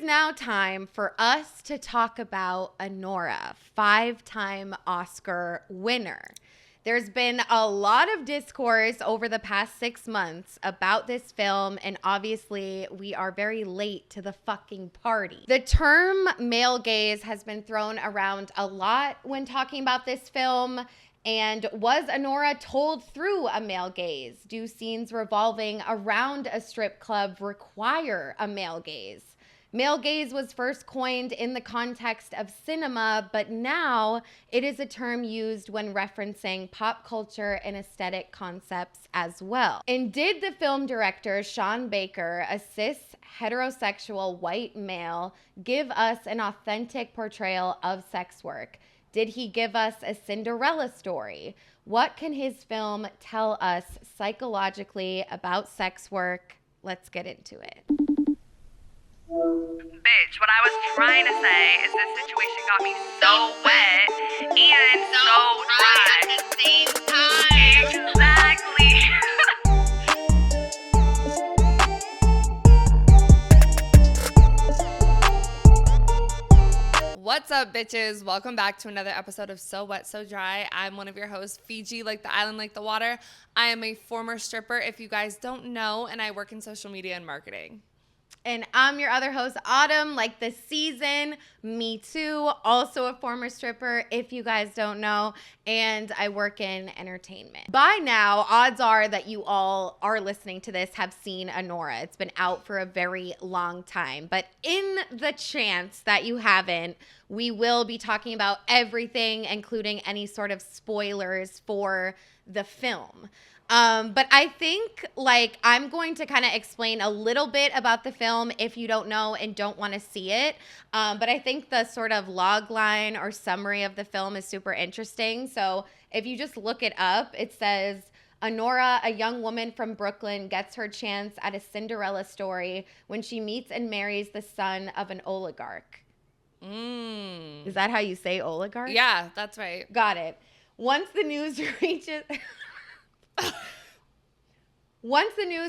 now time for us to talk about Anora, 5-time Oscar winner. There's been a lot of discourse over the past 6 months about this film, and obviously we are very late to the fucking party. The term male gaze has been thrown around a lot when talking about this film. And was Anora told through a male gaze? Do scenes revolving around a strip club require a male gaze? Male gaze was first coined in the context of cinema, but now it is a term used when referencing pop culture and aesthetic concepts as well. And did the film director Sean Baker, a cis heterosexual white male, give us an authentic portrayal of sex work? Did he give us a Cinderella story? What can his film tell us psychologically about sex work? Let's get into it. Bitch, what I was trying to say is this situation got me so wet and so dry at the same time. Exactly. What's up, bitches? Welcome back to another episode of So Wet, So Dry. I'm one of your hosts, Fiji, like the island, like the water. I am a former stripper, if you guys don't know, and I work in social media and marketing. And I'm your other host, Autumn, like the season. Me too. Also a former stripper, if you guys don't know. And I work in entertainment. By now, odds are that you all are listening to this have seen Anora. It's been out for a very long time. But in the chance that you haven't, we will be talking about everything, including any sort of spoilers for the film. But I think I'm going to kind of explain a little bit about the film if you don't know and don't want to see it. But I think the sort of log line or summary of the film is super interesting. So if you just look it up, it says, Anora, a young woman from Brooklyn, gets her chance at a Cinderella story when she meets and marries the son of an oligarch. Is that how you say oligarch? Yeah, that's right. Got it. Once the news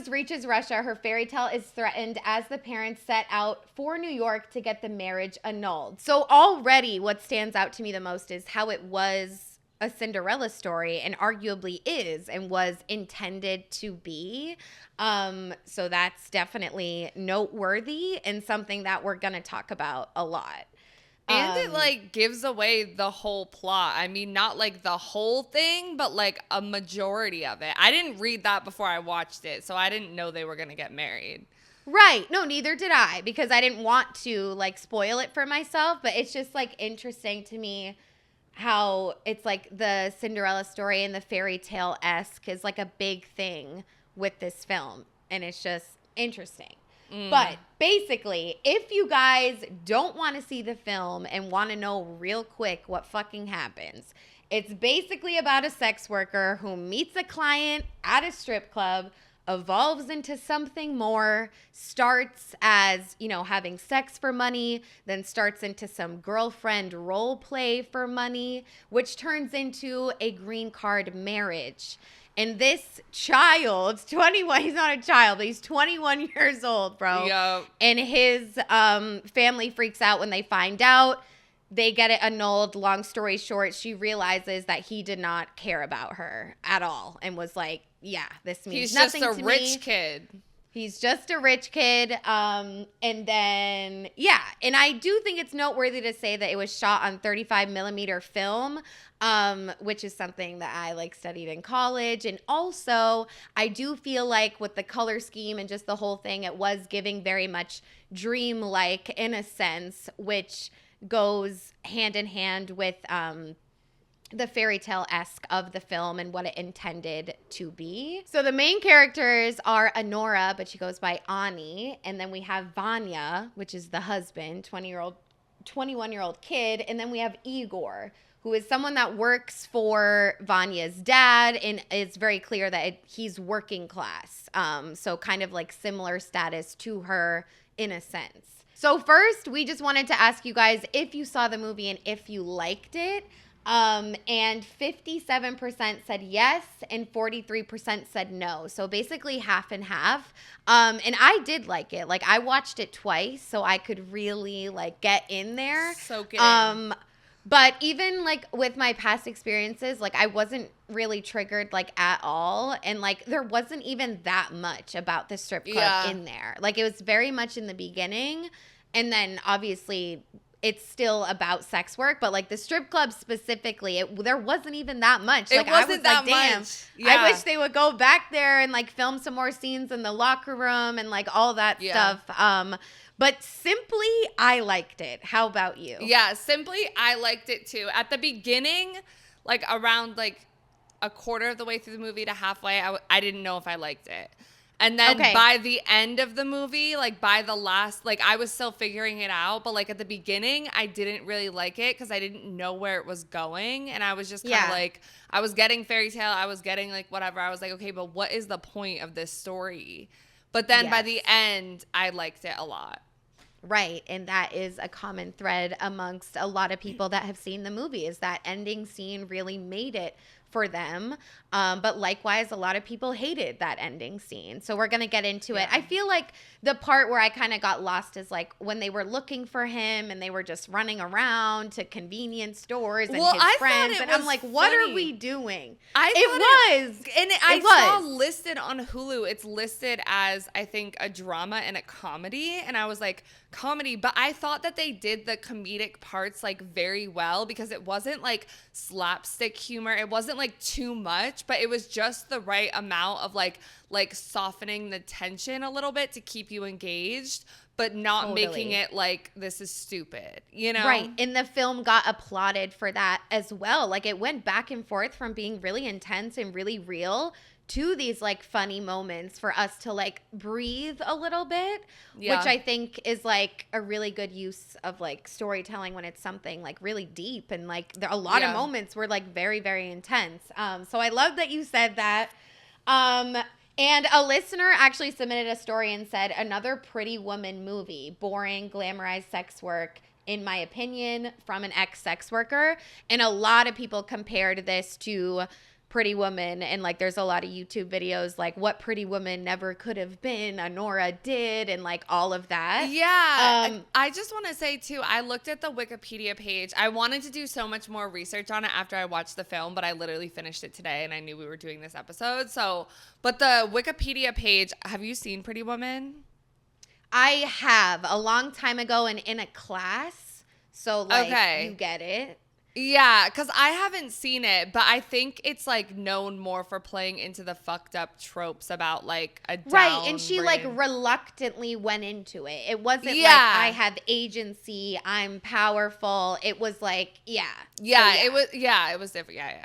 reaches Russia, her fairy tale is threatened as the parents set out for New York to get the marriage annulled. So already what stands out to me the most is how it was a Cinderella story and arguably is and was intended to be. So that's definitely noteworthy and something that we're going to talk about a lot. And it gives away the whole plot. I mean, not the whole thing, but a majority of it. I didn't read that before I watched it, so I didn't know they were going to get married. Right. No, neither did I, because I didn't want to spoil it for myself, but it's just interesting to me how it's the Cinderella story and the fairy tale-esque is a big thing with this film, and it's just interesting. But basically, if you guys don't want to see the film and want to know real quick what fucking happens, it's basically about a sex worker who meets a client at a strip club, evolves into something more, starts as, having sex for money, then starts into some girlfriend role play for money, which turns into a green card marriage. And this child, 21, he's not a child, but he's 21 years old, bro. Yep. And his family freaks out when they find out. They get it annulled. Long story short, she realizes that he did not care about her at all and was like, yeah, this means nothing to me. He's just a rich kid. He's just a rich kid. And then, yeah. And I do think it's noteworthy to say that it was shot on 35 millimeter film, which is something that I studied in college. And also, I do feel with the color scheme and just the whole thing, it was giving very much dream-like in a sense, which goes hand in hand with the fairy tale-esque of the film and what it intended to be. So the main characters are Anora, but she goes by Ani, and then we have Vanya, which is the husband, 21-year-old kid, and then we have Igor, who is someone that works for Vanya's dad, and it's very clear that he's working class, so kind of similar status to her in a sense. So first, we just wanted to ask you guys if you saw the movie and if you liked it. And 57% said yes and 43% said no. So basically half and half. And I did like it. Like I watched it twice so I could really like get in there. Soak it in. But even like with my past experiences, like I wasn't really triggered like at all. And like there wasn't even that much about the strip club in there. Like it was very much in the beginning. And then obviously it's still about sex work, but like the strip club specifically, there wasn't even that much. Like wasn't I was that like, damn, much. I wish they would go back there and like film some more scenes in the locker room and like all that stuff. But simply, I liked it. How about you? Yeah, simply, I liked it too. At the beginning, like around like a quarter of the way through the movie to halfway, I didn't know if I liked it. And then by the end of the movie, like by the last, like I was still figuring it out. But like at the beginning, I didn't really like it because I didn't know where it was going. And I was just kind of like, I was getting fairy tale. I was getting like whatever. I was like, okay, but what is the point of this story? But then by the end, I liked it a lot. Right. And that is a common thread amongst a lot of people that have seen the movie is that ending scene really made it for them. But likewise, a lot of people hated that ending scene. So we're going to get into it. I feel like the part where I kind of got lost is like when they were looking for him and they were just running around to convenience stores and his friends. And I'm like, what are we doing? I saw listed on Hulu, it's listed as, I think, a drama and a comedy. And I was like, comedy. But I thought that they did the comedic parts like very well because it wasn't like slapstick humor. It wasn't like too much, but it was just the right amount of like softening the tension a little bit to keep you engaged, but not making it like this is stupid, you know? Right. And the film got applauded for that as well. Like it went back and forth from being really intense and really real to these like funny moments for us to like breathe a little bit, which I think is like a really good use of like storytelling when it's something like really deep and like there are a lot of moments were like very, very intense. So I love that you said that. And a listener actually submitted a story and said, another Pretty Woman movie, boring, glamorized sex work, in my opinion, from an ex-sex worker. And a lot of people compared this to Pretty Woman, and like there's a lot of YouTube videos like what Pretty Woman never could have been, Anora did, and like all of that. Yeah. I just want to say too, I looked at the Wikipedia page. I wanted to do so much more research on it after I watched the film, but I literally finished it today and I knew we were doing this episode. So, but the Wikipedia page, have you seen Pretty Woman? I have a long time ago and in a class. So like you get it. Yeah, because I haven't seen it, but I think it's like known more for playing into the fucked up tropes about like a right, and she like reluctantly went into it. It wasn't like I have agency, I'm powerful. It was like it was different.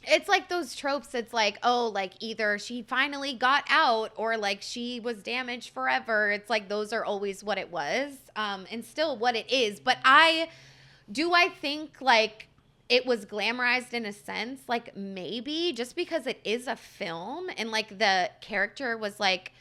It's like those tropes. It's like, oh, like either she finally got out or like she was damaged forever. It's like those are always what it was, and still what it is. But I think like it was glamorized in a sense, like maybe just because it is a film and like the character was like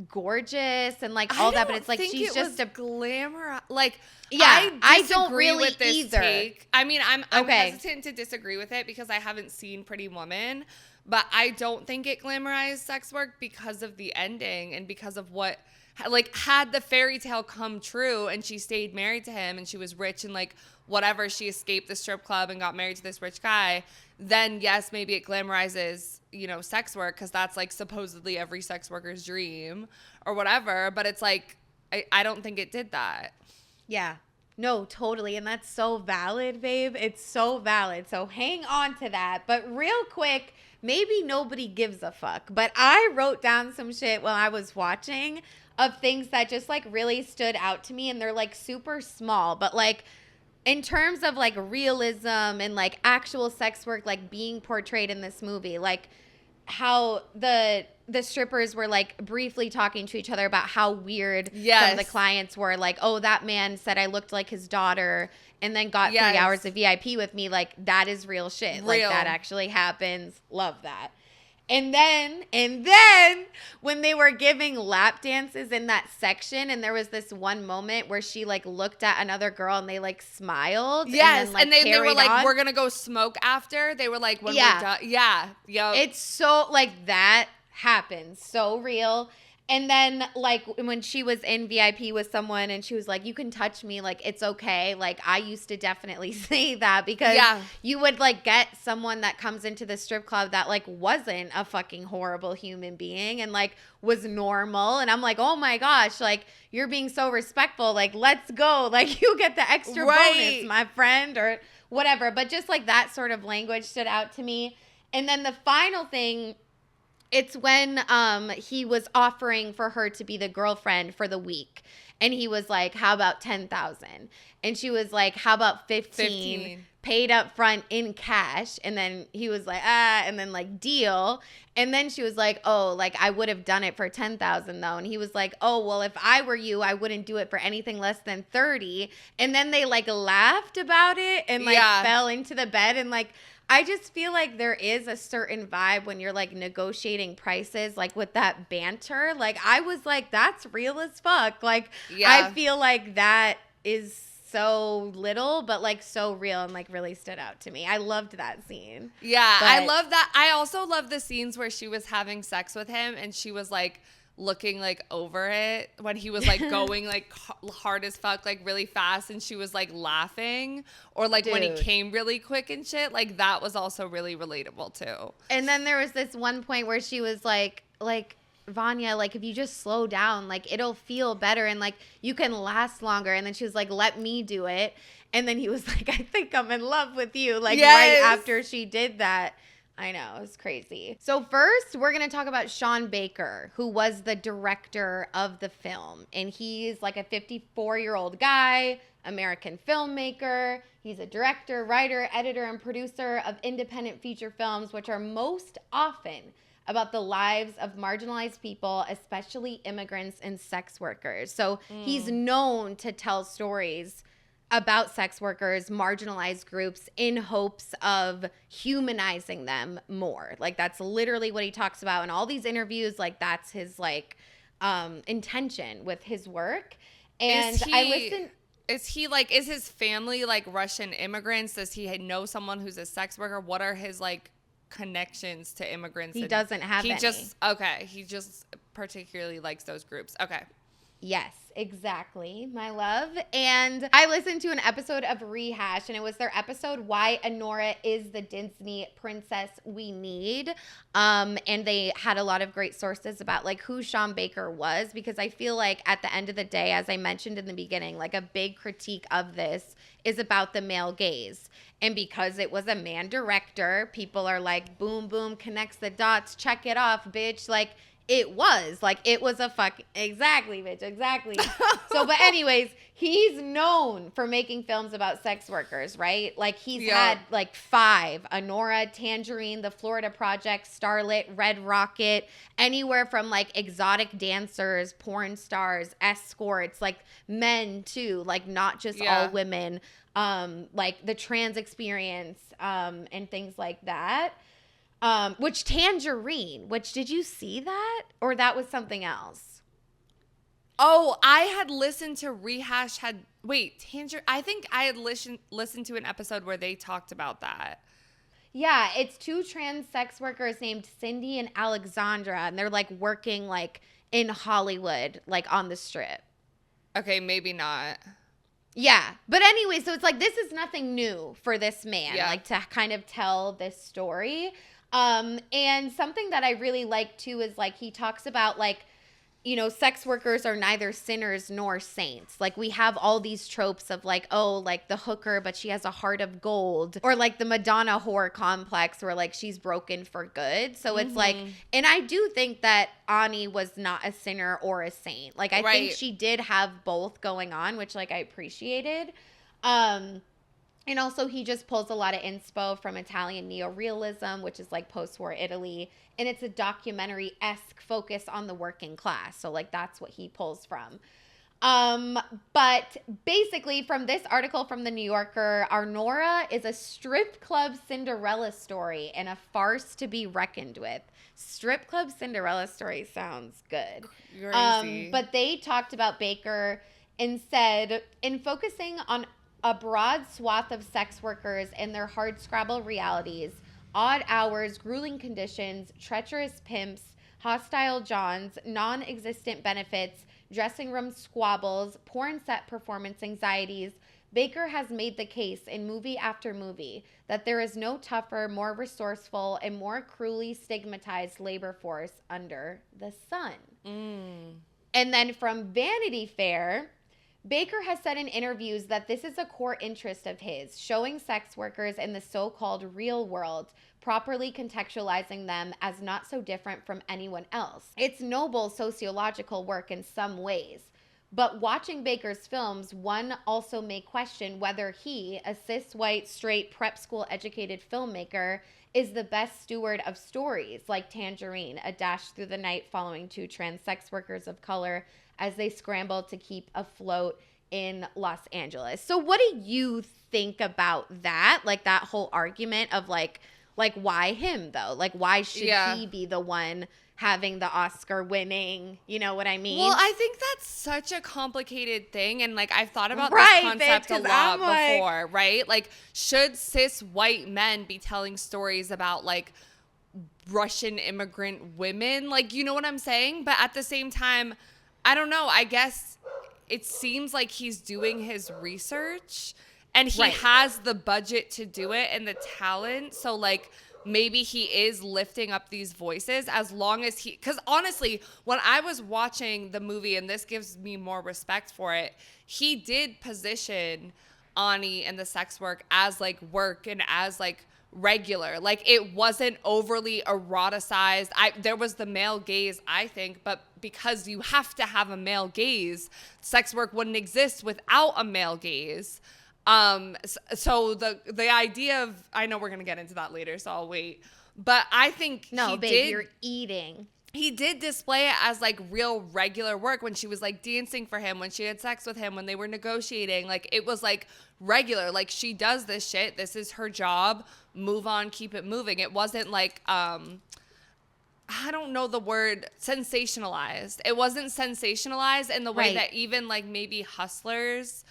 gorgeous and like all that, but it's like she's just a glamour. Like, I don't really with this either. Take. I mean, I'm hesitant to disagree with it because I haven't seen Pretty Woman, but I don't think it glamorized sex work because of the ending and because of what. Like, had the fairy tale come true and she stayed married to him and she was rich and like whatever, she escaped the strip club and got married to this rich guy, then yes, maybe it glamorizes, you know, sex work because that's like supposedly every sex worker's dream or whatever. But it's like, I don't think it did that. Yeah. No, totally. And that's so valid, babe. It's so valid. So hang on to that. But real quick, maybe nobody gives a fuck, but I wrote down some shit while I was watching of things that just like really stood out to me, and they're like super small, but like in terms of like realism and like actual sex work like being portrayed in this movie, like how the strippers were like briefly talking to each other about how weird some of the clients were, like, oh, that man said I looked like his daughter and then got 3 hours of VIP with me. Like that is real shit. Like that actually happens. Love that. And then when they were giving lap dances in that section, and there was this one moment where she like looked at another girl and they like smiled. Yes, and, then, like, and they were like, on. we're gonna go smoke after. They were like, when we're done. Yeah, yep. It's so like that happens, so real. And then, like, when she was in VIP with someone and she was like, you can touch me, like, it's okay. Like, I used to definitely say that because you would, like, get someone that comes into the strip club that, like, wasn't a fucking horrible human being and, like, was normal. And I'm like, oh, my gosh, like, you're being so respectful. Like, let's go. Like, you get the extra bonus, my friend, or whatever. But just, like, that sort of language stood out to me. And then the final thing, it's when he was offering for her to be the girlfriend for the week. And he was like, how about 10,000? And she was like, how about 15? Paid up front in cash. And then he was like, and then like, deal. And then she was like, oh, like, I would have done it for 10,000 though. And he was like, oh, well, if I were you, I wouldn't do it for anything less than 30. And then they like laughed about it and like fell into the bed. And like, I just feel like there is a certain vibe when you're like negotiating prices, like with that banter. Like I was like, that's real as fuck. Like I feel like that is so little, but like so real and like really stood out to me. I loved that scene. Yeah, I love that. I also love the scenes where she was having sex with him and she was like looking like over it when he was like going like hard as fuck, like really fast, and she was like laughing, or like when he came really quick and shit. Like that was also really relatable too. And then there was this one point where she was like Vanya, like if you just slow down, like it'll feel better and like you can last longer. And then she was like, let me do it. And then he was like, I think I'm in love with you. Like right after she did that. I know, it was crazy. So first, we're going to talk about Sean Baker, who was the director of the film. And he's like a 54-year-old guy, American filmmaker. He's a director, writer, editor, and producer of independent feature films, which are most often about the lives of marginalized people, especially immigrants and sex workers. So he's known to tell stories about sex workers, marginalized groups, in hopes of humanizing them more. Like that's literally what he talks about in all these interviews. Like that's his like intention with his work. And is his family like Russian immigrants? Does he know someone who's a sex worker? What are his like connections to immigrants? He doesn't have any. He just particularly likes those groups. Okay. Yes, exactly, my love. And I listened to an episode of Rehash, and it was their episode, Why Anora is the Disney Princess We Need. And they had a lot of great sources about like who Sean Baker was, because I feel like at the end of the day, as I mentioned in the beginning, like a big critique of this is about the male gaze. And because it was a man director, people are like, boom, boom, connects the dots, check it off, bitch. Like, it was a fuck. Exactly, bitch. Exactly. So, but anyways, he's known for making films about sex workers, right? Like he's had like 5, Anora, Tangerine, The Florida Project, Starlet, Red Rocket, anywhere from like exotic dancers, porn stars, escorts, like men too, like not just all women, like the trans experience, and things like that. Which Tangerine, did you see that? Or that was something else? Oh, I had listened to Rehash I think I had listened to an episode where they talked about that. Yeah, it's 2 trans sex workers named Cindy and Alexandra, and they're like working like in Hollywood, like on the Strip. Okay, maybe not. Yeah. But anyway, so it's like this is nothing new for this man, like to kind of tell this story. And something that I really like too is like he talks about like, you know, sex workers are neither sinners nor saints. Like we have all these tropes of like, oh, like the hooker, but she has a heart of gold, or like the Madonna whore complex where like she's broken for good. So it's like, and I do think that Ani was not a sinner or a saint. Like I think she did have both going on, which like I appreciated. And also he just pulls a lot of inspo from Italian neorealism, which is like post-war Italy. And it's a documentary-esque focus on the working class. So like that's what he pulls from. But basically from this article from the New Yorker, Anora is a strip club Cinderella story and a farce to be reckoned with. Strip club Cinderella story sounds good. Crazy. But they talked about Baker and said, in focusing on a broad swath of sex workers and their hardscrabble realities, odd hours, grueling conditions, treacherous pimps, hostile Johns, non-existent benefits, dressing room squabbles, porn set performance anxieties, Baker has made the case in movie after movie that there is no tougher, more resourceful, and more cruelly stigmatized labor force under the sun. And then from Vanity Fair, Baker has said in interviews that this is a core interest of his, showing sex workers in the so-called real world, properly contextualizing them as not so different from anyone else. It's noble sociological work in some ways. But watching Baker's films, one also may question whether he, a cis, white, straight, prep school educated filmmaker, is the best steward of stories like Tangerine, A Dash Through the Night following two trans sex workers of color as they scramble to keep afloat in Los Angeles. So what do you think about that? Like that whole argument of like why him though? Like why should he be the one having the Oscar winning, you know what I mean? Well, I think that's such a complicated thing. And like, I've thought about this concept a lot before, right? Like, should cis white men be telling stories about like Russian immigrant women? Like, you know what I'm saying? But at the same time, I don't know. I guess it seems like he's doing his research and he has the budget to do it and the talent. So like, maybe he is lifting up these voices as long as because honestly, when I was watching the movie, and this gives me more respect for it, he did position Ani and the sex work as like work and as like regular. Like it wasn't overly eroticized. There was the male gaze, I think, but because you have to have a male gaze, sex work wouldn't exist without a male gaze. So the idea of, I know we're going to get into that later, so I'll wait. But I think you're eating. He did display it as like real regular work when she was like dancing for him, when she had sex with him, when they were negotiating. Like it was like regular, like she does this shit. This is her job. Move on, keep it moving. It wasn't like, I don't know the word, sensationalized. It wasn't sensationalized in the way that even like maybe Hustlers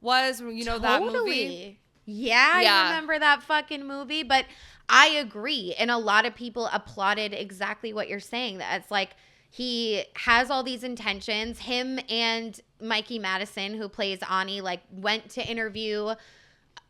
was, you know, that movie. Yeah, I remember that fucking movie, but I agree. And a lot of people applauded exactly what you're saying. That it's like he has all these intentions. Him and Mikey Madison, who plays Ani, like went to interview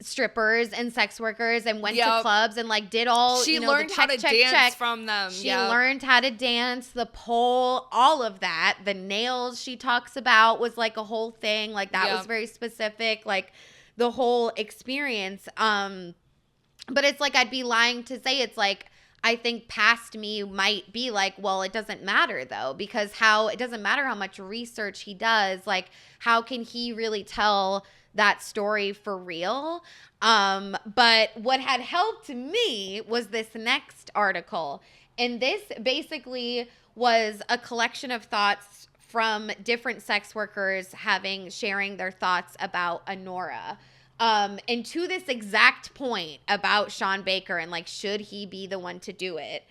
strippers and sex workers and went to clubs and like did all, she you know, learned how to dance from them. She learned how to dance, the pole, all of that. The nails she talks about was like a whole thing. Like that was very specific, like the whole experience. But it's like, I'd be lying to say it's like, I think past me might be like, well, it doesn't matter though, because it doesn't matter how much research he does. Like, how can he really tell that story for real? But what had helped me was this next article. And this basically was a collection of thoughts from different sex workers sharing their thoughts about Anora. And to this exact point about Sean Baker and like, should he be the one to do it?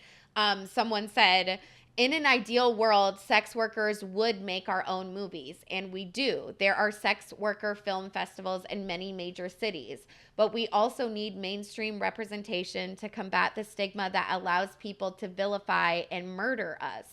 Someone said, in an ideal world, sex workers would make our own movies, and we do. There are sex worker film festivals in many major cities, but we also need mainstream representation to combat the stigma that allows people to vilify and murder us.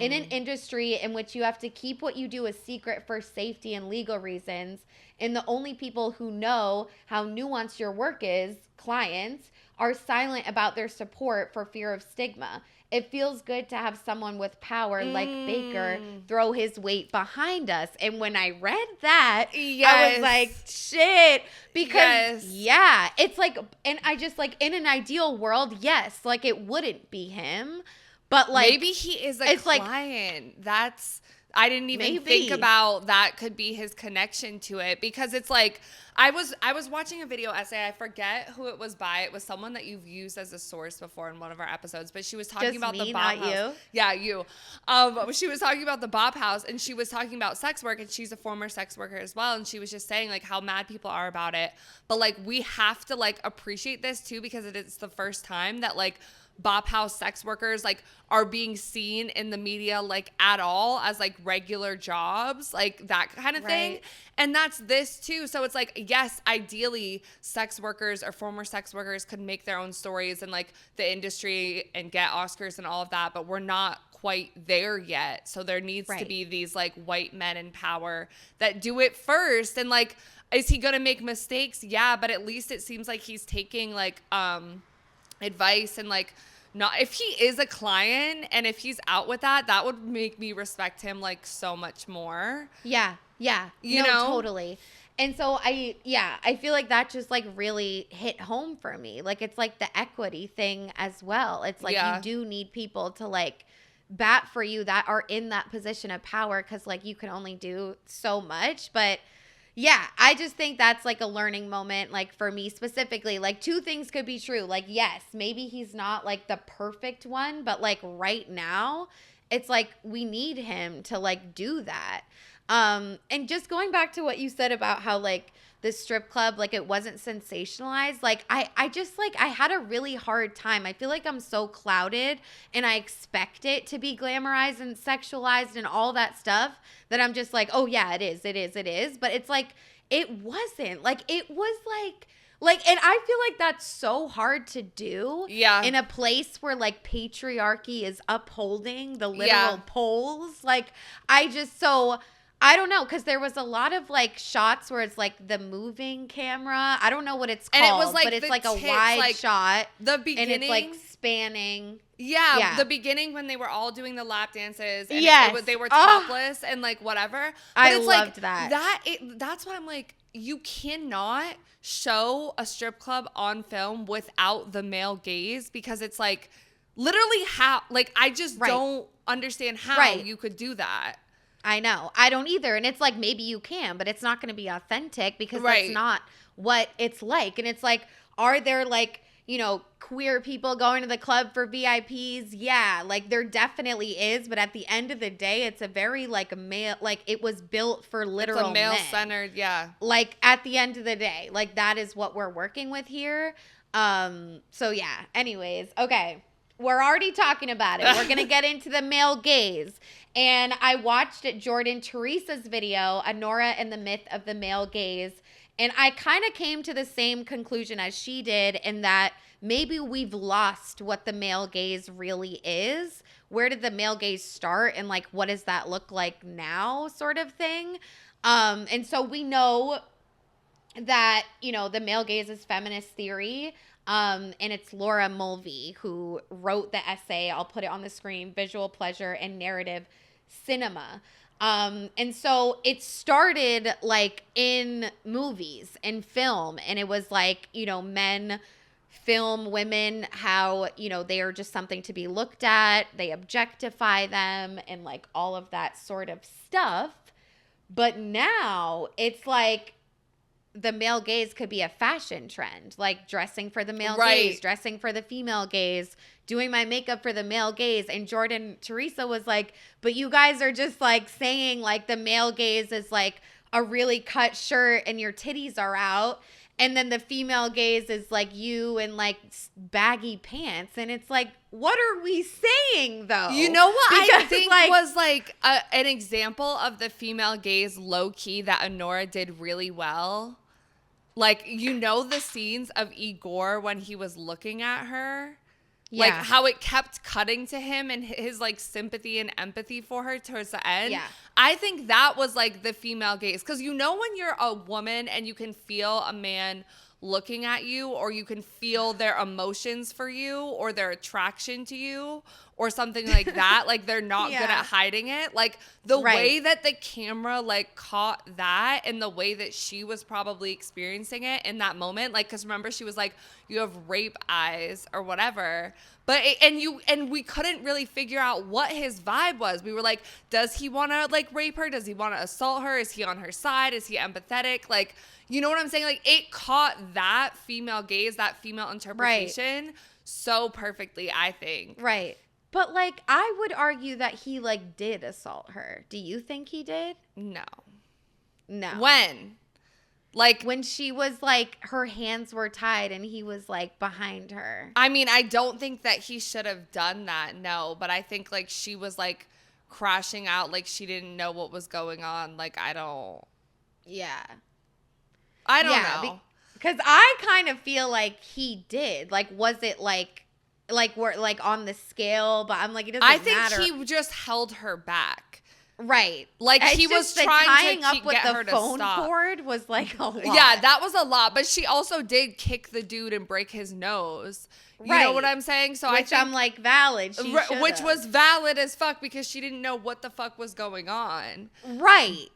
In an industry in which you have to keep what you do a secret for safety and legal reasons, and the only people who know how nuanced your work is, clients, are silent about their support for fear of stigma. It feels good to have someone with power like Baker throw his weight behind us. And when I read that, I was like, shit. Because, it's like, and I just like, in an ideal world, yes, like it wouldn't be him. But like, maybe he is a client. I didn't even think about that could be his connection to it, because it's like I was watching a video essay. I forget who it was by. It was someone that you've used as a source before in one of our episodes, but she was talking about the Bob House. You? Yeah, you. She was talking about the Bob House, and she was talking about sex work, and she's a former sex worker as well, and she was just saying like how mad people are about it, but like we have to like appreciate this too, because it is the first time that like Bop House sex workers like are being seen in the media like at all as like regular jobs, like that kind of thing. And that's this too. So it's like, yes, ideally sex workers or former sex workers could make their own stories in like the industry and get Oscars and all of that, but we're not quite there yet. So there needs to be these like white men in power that do it first. And like, is he gonna make mistakes? Yeah, but at least it seems like he's taking like advice, and like, not if he is a client and if he's out with that would make me respect him like so much more. You know, totally. And so I feel like that just like really hit home for me. Like it's like the equity thing as well. It's like you do need people to like bat for you that are in that position of power, because like you can only do so much. But yeah, I just think that's like a learning moment, like for me specifically. Like two things could be true. Like, yes, maybe he's not like the perfect one, but like right now, it's like we need him to like do that. And just going back to what you said about how like the strip club, like it wasn't sensationalized. Like I just like, I had a really hard time. I feel like I'm so clouded and I expect it to be glamorized and sexualized and all that stuff that I'm just like, oh yeah, it is. But it's like, it wasn't. Like it was like, and I feel like that's so hard to do in a place where like patriarchy is upholding the literal poles. Like I don't know, because there was a lot of like shots where it's like the moving camera. I don't know what it's called, and it was like, but it's like a wide like shot. The beginning, and it's like spanning. Yeah, the beginning when they were all doing the lap dances, and they were topless and like whatever. But I loved that. That's why I'm like, you cannot show a strip club on film without the male gaze, because it's like literally how, like I just don't understand how you could do that. I know. I don't either. And it's like, maybe you can, but it's not going to be authentic, because that's not what it's like. And it's like, are there like, you know, queer people going to the club for VIPs? Yeah, like there definitely is. But at the end of the day, it's a very like male, like it was built for literal men. It's a male-centered, Like at the end of the day, like that is what we're working with here. So yeah, anyways, okay. We're already talking about it. We're going to get into the male gaze. And I watched Jordan Teresa's video, Anora and the Myth of the Male Gaze. And I kind of came to the same conclusion as she did, in that maybe we've lost what the male gaze really is. Where did the male gaze start, and like what does that look like now, sort of thing. And so we know that, you know, the male gaze is feminist theory. And it's Laura Mulvey who wrote the essay. I'll put it on the screen: Visual Pleasure and Narrative Cinema. And so it started like in movies and film, and it was like, you know, men film women, how, you know, they are just something to be looked at, they objectify them, and like all of that sort of stuff. But now it's like the male gaze could be a fashion trend, like dressing for the male gaze, dressing for the female gaze, doing my makeup for the male gaze. And Jordan Teresa was like, but you guys are just like saying like the male gaze is like a really cut shirt and your titties are out. And then the female gaze is like you in like baggy pants. And it's like, what are we saying though? You know what I think like, was like an example of the female gaze low key that Anora did really well? Like, you know, the scenes of Igor when he was looking at her, like how it kept cutting to him and his like sympathy and empathy for her towards the end. Yeah. I think that was like the female gaze. Because you know when you're a woman and you can feel a man looking at you, or you can feel their emotions for you or their attraction to you or something like that, like they're not good at hiding it. Like the way that the camera like caught that and the way that she was probably experiencing it in that moment, like, because remember she was like, you have rape eyes or whatever, but and we couldn't really figure out what his vibe was. We were like, does he want to like rape her? Does he want to assault her? Is he on her side? Is he empathetic? Like, you know what I'm saying? Like, it caught that female gaze, that female interpretation so perfectly, I think. Right. But, like, I would argue that he, like, did assault her. Do you think he did? No. When? Like, when she was, like, her hands were tied and he was, like, behind her. I mean, I don't think that he should have done that, no. But I think, like, she was, like, crashing out like she didn't know what was going on. Like, I don't. Yeah. I don't know. Because I kind of feel like he did. Like, was it, like we're like on the scale, but I'm like, it doesn't matter. I think he just held her back. Right. Like, he was trying to get her to stop. Phone cord was like a lot. Yeah, that was a lot. But she also did kick the dude and break his nose. You know what I'm saying? So which I'm like, valid. Which was valid as fuck because she didn't know what the fuck was going on. Right.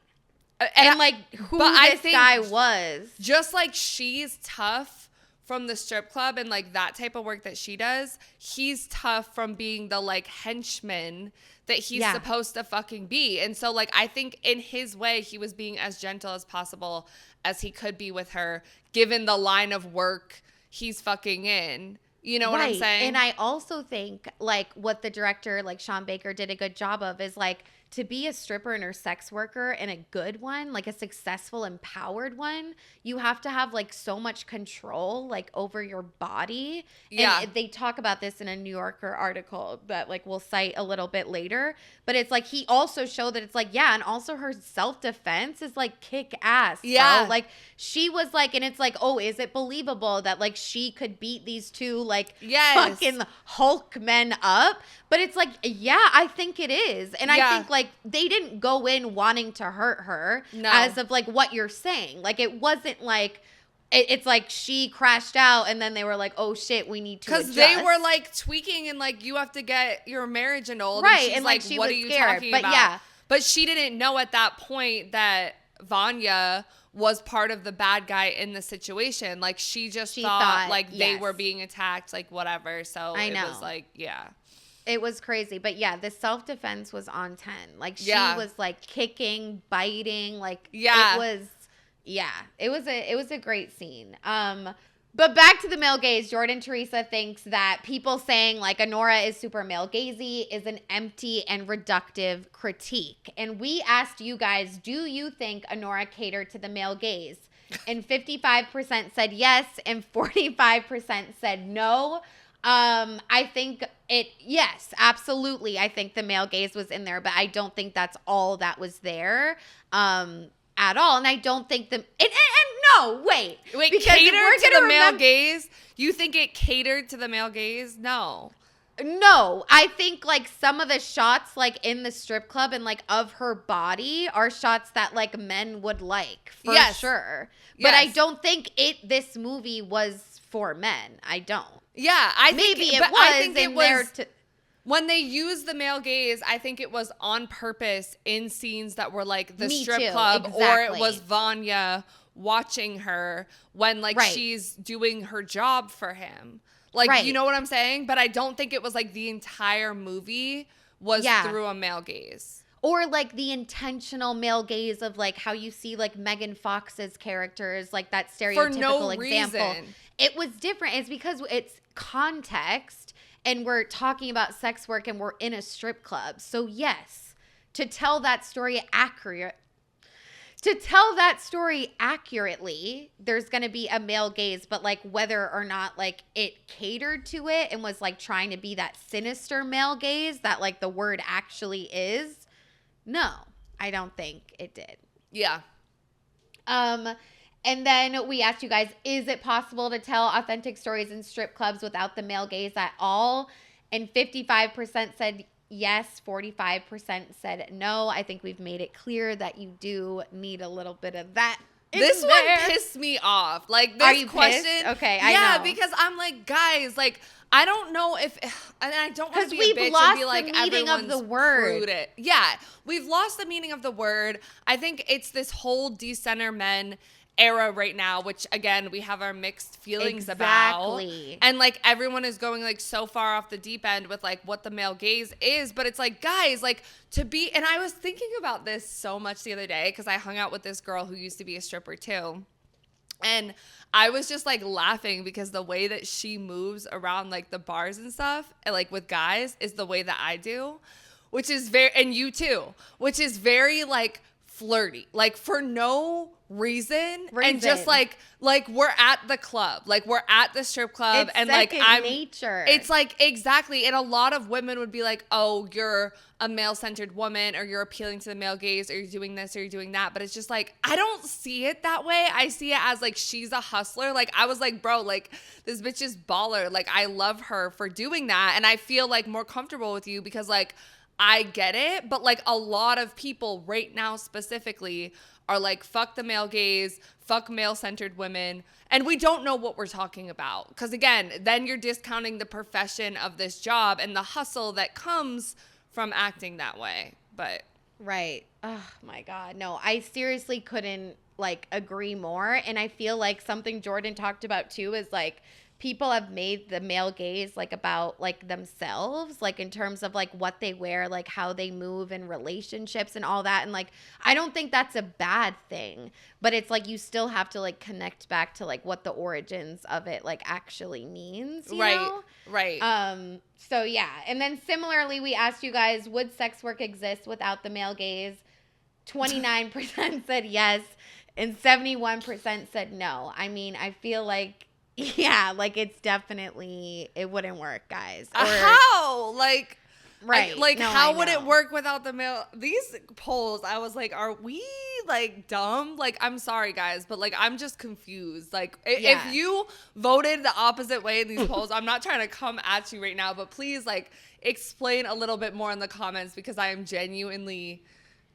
And like who this guy was. Just like she's tough from the strip club and like that type of work that she does, he's tough from being the like henchman that he's supposed to fucking be. And so like I think in his way he was being as gentle as possible as he could be with her given the line of work he's fucking in. You know what I'm saying? And I also think like what the director like Sean Baker did a good job of is like to be a stripper and a sex worker and a good one, like a successful, empowered one, you have to have like so much control like over your body. Yeah. And they talk about this in a New Yorker article that like we'll cite a little bit later. But it's like he also showed that it's like, yeah, and also her self-defense is like kick ass. Yeah. Bro. Like she was like, and it's like, oh, is it believable that like she could beat these two like fucking Hulk men up? But it's like, yeah, I think it is. And I think like they didn't go in wanting to hurt her as of like what you're saying. Like it wasn't like, it's like she crashed out and then they were like, oh shit, we need to adjust. Because they were like tweaking and like, you have to get your marriage annulled. Right. And she's like, she what are you talking about? Yeah. But she didn't know at that point that Vanya was part of the bad guy in the situation. Like she thought like they were being attacked, like whatever. So it was like, it was crazy. But yeah, the self-defense was on 10. Like she was like kicking, biting, like it was a great scene. But back to the male gaze, Jordan Teresa thinks that people saying like Anora is super male gazy is an empty and reductive critique. And we asked you guys, do you think Anora catered to the male gaze? And 55% said yes and 45% said no. I think yes, absolutely. I think the male gaze was in there, but I don't think that's all that was there. At all. And I don't think and no, wait. Because catered to the male gaze? You think it catered to the male gaze? No, I think like some of the shots like in the strip club and like of her body are shots that like men would like for sure. But I don't think this movie was for men. I don't. Yeah, I think maybe it was. When they used the male gaze, I think it was on purpose in scenes that were like the strip club or it was Vanya watching her when like she's doing her job for him. Like, you know what I'm saying? But I don't think it was like the entire movie was through a male gaze. Or like the intentional male gaze of like how you see like Megan Fox's characters, like that stereotypical example. Reason. It was different. It's because it's context. And we're talking about sex work and we're in a strip club. So yes, to tell that story accurately, there's going to be a male gaze, but like whether or not like it catered to it and was like trying to be that sinister male gaze that like the word actually is, no, I don't think it did. Yeah. And then we asked you guys, is it possible to tell authentic stories in strip clubs without the male gaze at all? And 55% said yes, 45% said no. I think we've made it clear that you do need a little bit of that. This one pissed me off. Like this Are you question. Pissed? Okay, I know. Because I'm like, guys, like I don't know if, and I don't want to be a bitch and be like, everyone's the word. Prude. Yeah, we've lost the meaning of the word. I think it's this whole decenter men era right now, which again, we have our mixed feelings about. And like everyone is going like so far off the deep end with like what the male gaze is. But it's like, guys, like to be, and I was thinking about this so much the other day because I hung out with this girl who used to be a stripper too. And I was just like laughing because the way that she moves around like the bars and stuff, and like with guys, is the way that I do, which is very, and you too, which is very like flirty, like for no reason. And just like we're at the club, like we're at the strip club, it's and like I'm nature. It's like exactly, and a lot of women would be like, oh, you're a male-centered woman, or you're appealing to the male gaze, or you're doing this or you're doing that. But it's just like, I don't see it that way. I see it as like she's a hustler. Like I was like, bro, like this bitch is baller. Like I love her for doing that, and I feel like more comfortable with you because like I get it. But like a lot of people right now specifically are like, fuck the male gaze, fuck male-centered women. And we don't know what we're talking about. Because again, then you're discounting the profession of this job and the hustle that comes from acting that way. But right. Oh my God. No, I seriously couldn't like agree more. And I feel like something Jordan talked about too is like, people have made the male gaze like about like themselves, like in terms of like what they wear, like how they move in relationships and all that. And like, I don't think that's a bad thing, but it's like you still have to like connect back to like what the origins of it like actually means. You know? Right. So yeah. And then similarly, we asked you guys, would sex work exist without the male gaze? 29% said yes, and 71% said no. I mean, I feel like, yeah, like it's definitely, it wouldn't work, guys. Or, how? Like, right. How would it work without the male? These polls, I was like, are we like dumb? Like, I'm sorry, guys, but like, I'm just confused. Like, if you voted the opposite way in these polls, I'm not trying to come at you right now, but please like explain a little bit more in the comments because I am genuinely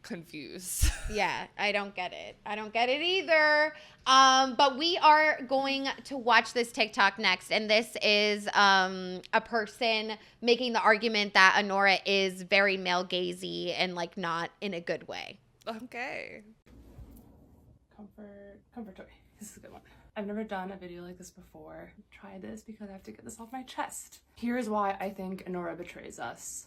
confused. Yeah, I don't get it. I don't get it either. But we are going to watch this TikTok next, and this is a person making the argument that Anora is very male gazy and like not in a good way. Okay. Comfort toy. This is a good one. I've never done a video like this before. Try this because I have to get this off my chest. Here's why I think Anora betrays us.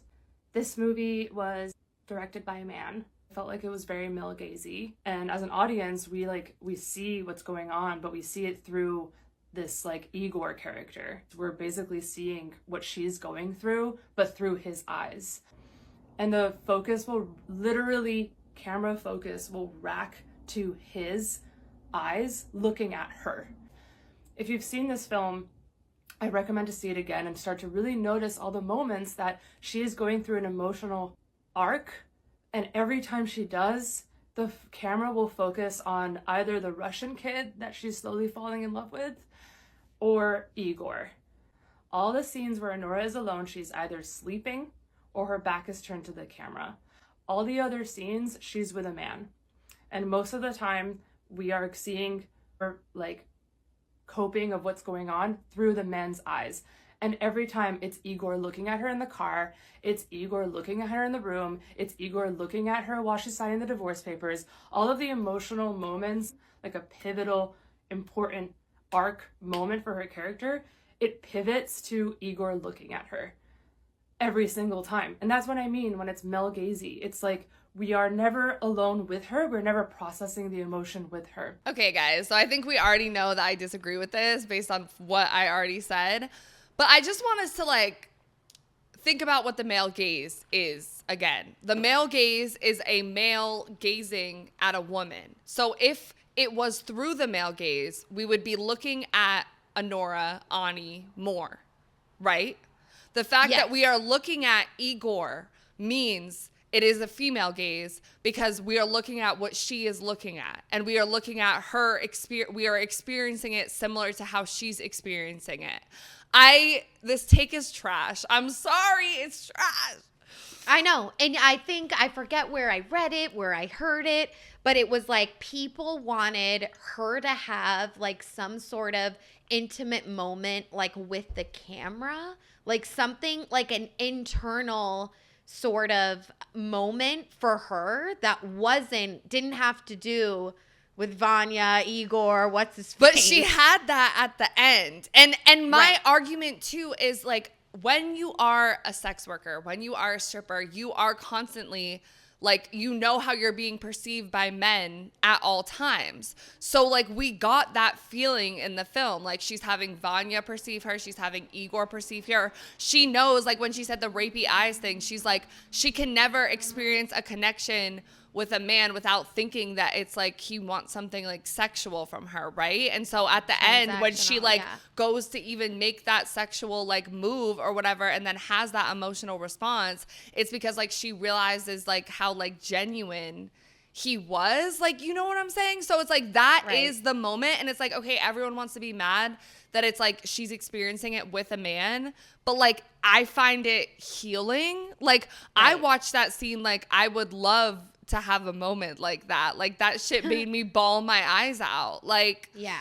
This movie was directed by a man. Felt like it was very male gazy, and as an audience we see what's going on, but we see it through this like Igor character. We're basically seeing what she's going through but through his eyes, and the focus will literally, camera focus will rack to his eyes looking at her. If you've seen this film, I recommend to see it again and start to really notice all the moments that she is going through an emotional arc. And every time she does, the camera will focus on either the Russian kid that she's slowly falling in love with or Igor. All the scenes where Anora is alone, she's either sleeping or her back is turned to the camera. All the other scenes, she's with a man. And most of the time, we are seeing her like coping of what's going on through the man's eyes. And every time it's Igor looking at her in the car, it's Igor looking at her in the room, it's Igor looking at her while she's signing the divorce papers. All of the emotional moments, like a pivotal, important arc moment for her character, it pivots to Igor looking at her every single time. And that's what I mean when it's male gazy. It's like we are never alone with her. We're never processing the emotion with her. Okay, guys, so I think we already know that I disagree with this based on what I already said. But I just want us to like think about what the male gaze is again. The male gaze is a male gazing at a woman. So if it was through the male gaze, we would be looking at Anora, Ani more, right? The fact that we are looking at Igor means it is a female gaze because we are looking at what she is looking at, and we are looking at her we are experiencing it similar to how she's experiencing it. This take is trash. I'm sorry, it's trash. I know. And I think, I forget where I read it, where I heard it, but it was like people wanted her to have like some sort of intimate moment like with the camera, like something like an internal sort of moment for her that didn't have to do with Vanya, Igor, what's his face. But she had that at the end. And my argument too is like, when you are a sex worker, when you are a stripper, you are constantly like, you know how you're being perceived by men at all times. So like, we got that feeling in the film. Like, she's having Vanya perceive her. She's having Igor perceive her. She knows, like when she said the rapey eyes thing, she's like, she can never experience a connection with a man without thinking that it's like he wants something like sexual from her, right? And so at the end, when she like goes to even make that sexual like move or whatever, and then has that emotional response, it's because like she realizes like how like genuine he was, like, you know what I'm saying? So it's like that is the moment, and it's like, okay, everyone wants to be mad that it's like she's experiencing it with a man, but like I find it healing. Like I watched that scene, like I would love to have a moment like that. Like that shit made me bawl my eyes out. Like yeah.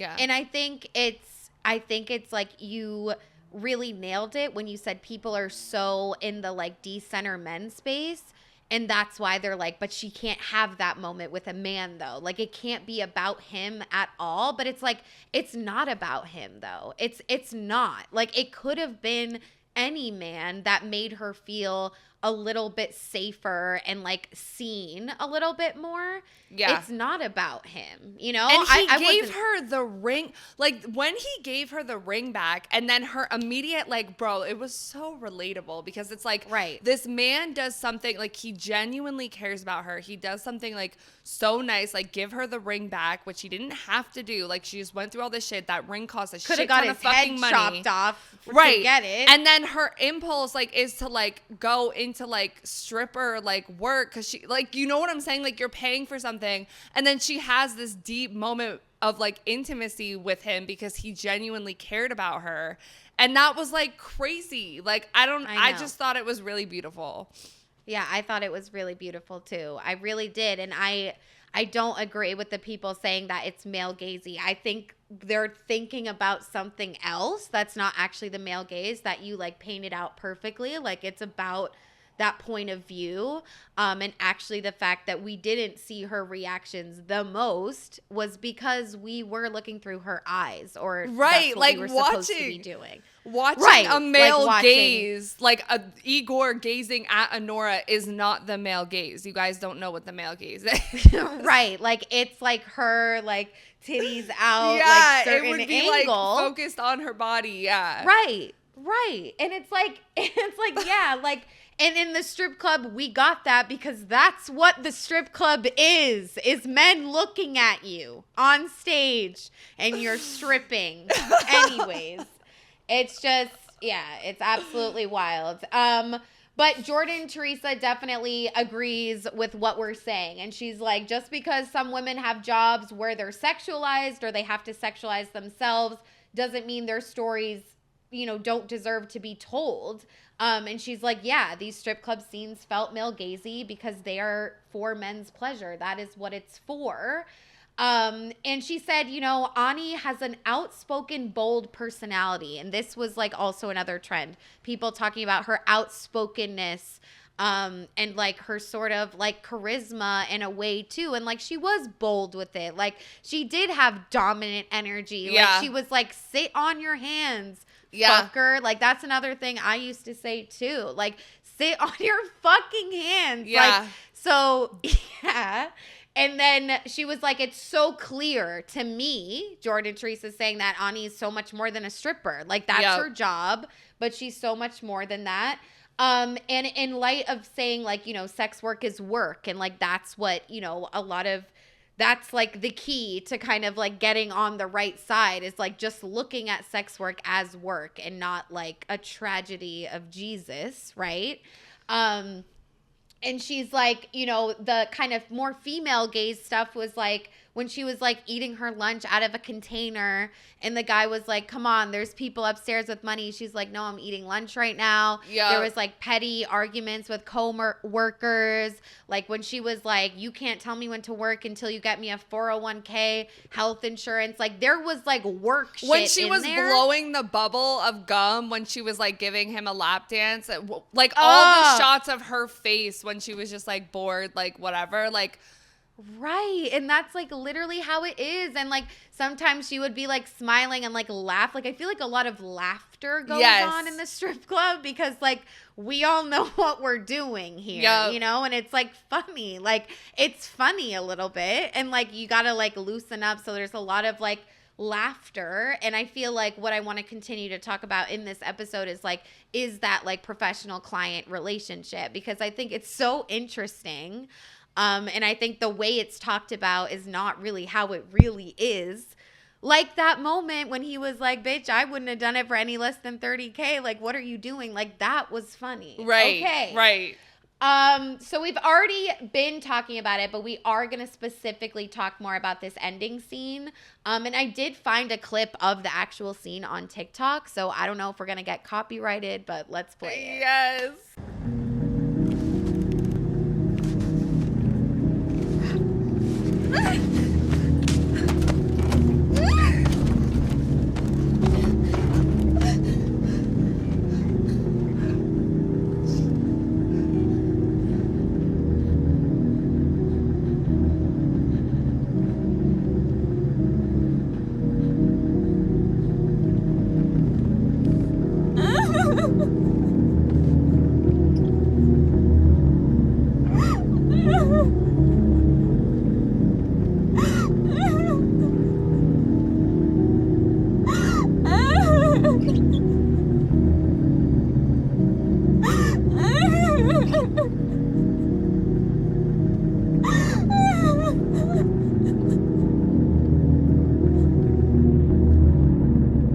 And I think it's like you really nailed it when you said people are so in the like decenter men space, and that's why they're like, but she can't have that moment with a man though. Like it can't be about him at all. But it's like, it's not about him though. It's not. Like it could have been any man that made her feel a little bit safer and like seen a little bit more. Yeah. It's not about him, you know? And he gave her the ring. Like when he gave her the ring back, and then her immediate like, bro, it was so relatable because it's like, this man does something like he genuinely cares about her. He does something like so nice, like give her the ring back, which he didn't have to do. Like she just went through all this shit. That ring cost a shit ton of fucking money. Could have got his head chopped off to get it. And then her impulse like is to like go into like stripper like work, because she like, you know what I'm saying? Like you're paying for something, and then she has this deep moment of like intimacy with him because he genuinely cared about her, and that was like crazy. Like I just thought it was really beautiful. Yeah, I thought it was really beautiful too. I really did. And I don't agree with the people saying that it's male gazy. I think they're thinking about something else that's not actually the male gaze that you like painted out perfectly. Like it's about that point of view. And actually the fact that we didn't see her reactions the most was because we were looking through her eyes, or that's what we were supposed to be doing. Watching a male gaze, like a Igor gazing at Anora is not the male gaze. You guys don't know what the male gaze is. Right. Like it's like her like titties out, like certain it would be angle. Like focused on her body. Yeah. Right. And it's like, yeah, like, and in the strip club, we got that because that's what the strip club is men looking at you on stage and you're stripping. Anyways, it's just, yeah, it's absolutely wild. But Jordan Teresa definitely agrees with what we're saying. And she's like, just because some women have jobs where they're sexualized or they have to sexualize themselves doesn't mean their stories, you know, don't deserve to be told. And she's like, yeah, these strip club scenes felt male gazy because they are for men's pleasure. That is what it's for. And she said, you know, Ani has an outspoken, bold personality. And this was like also another trend. People talking about her outspokenness, and like her sort of like charisma in a way too. And like she was bold with it. Like she did have dominant energy. Yeah. Like she was like, sit on your hands. Yeah. Fucker. Like that's another thing I used to say too. Like sit on your fucking hands. Yeah. Like, so yeah. And then she was like, it's so clear to me, Jordan Teresa saying that Ani is so much more than a stripper. Like that's her job, but she's so much more than that. And in light of saying like, you know, sex work is work, and like that's what, you know, a lot of that's like the key to kind of like getting on the right side is like just looking at sex work as work and not like a tragedy of Jesus, right? And she's like, you know, the kind of more female gaze stuff was like, when she was like eating her lunch out of a container and the guy was like, come on, there's people upstairs with money. She's like, no, I'm eating lunch right now. Yeah. There was like petty arguments with co-workers. Like when she was like, you can't tell me when to work until you get me a 401k health insurance. Like there was like work shit when she in was there. blowing the bubble of gum, when she was like giving him a lap dance, like all the shots of her face when she was just like bored, like whatever, like. Right. And that's like literally how it is. And like sometimes she would be like smiling and like laugh. Like I feel like a lot of laughter goes on in the strip club because like we all know what we're doing here, you know, and it's like funny. Like it's funny a little bit. And like you got to like loosen up. So there's a lot of like laughter. And I feel like what I want to continue to talk about in this episode is like, is that like professional client relationship? Because I think it's so interesting. And I think the way it's talked about is not really how it really is. Like that moment when he was like, bitch, I wouldn't have done it for any less than 30K. Like, what are you doing? Like, that was funny. Right. Okay. Right. So we've already been talking about it, but we are going to specifically talk more about this ending scene. And I did find a clip of the actual scene on TikTok. So I don't know if we're going to get copyrighted, but let's play it. Yes.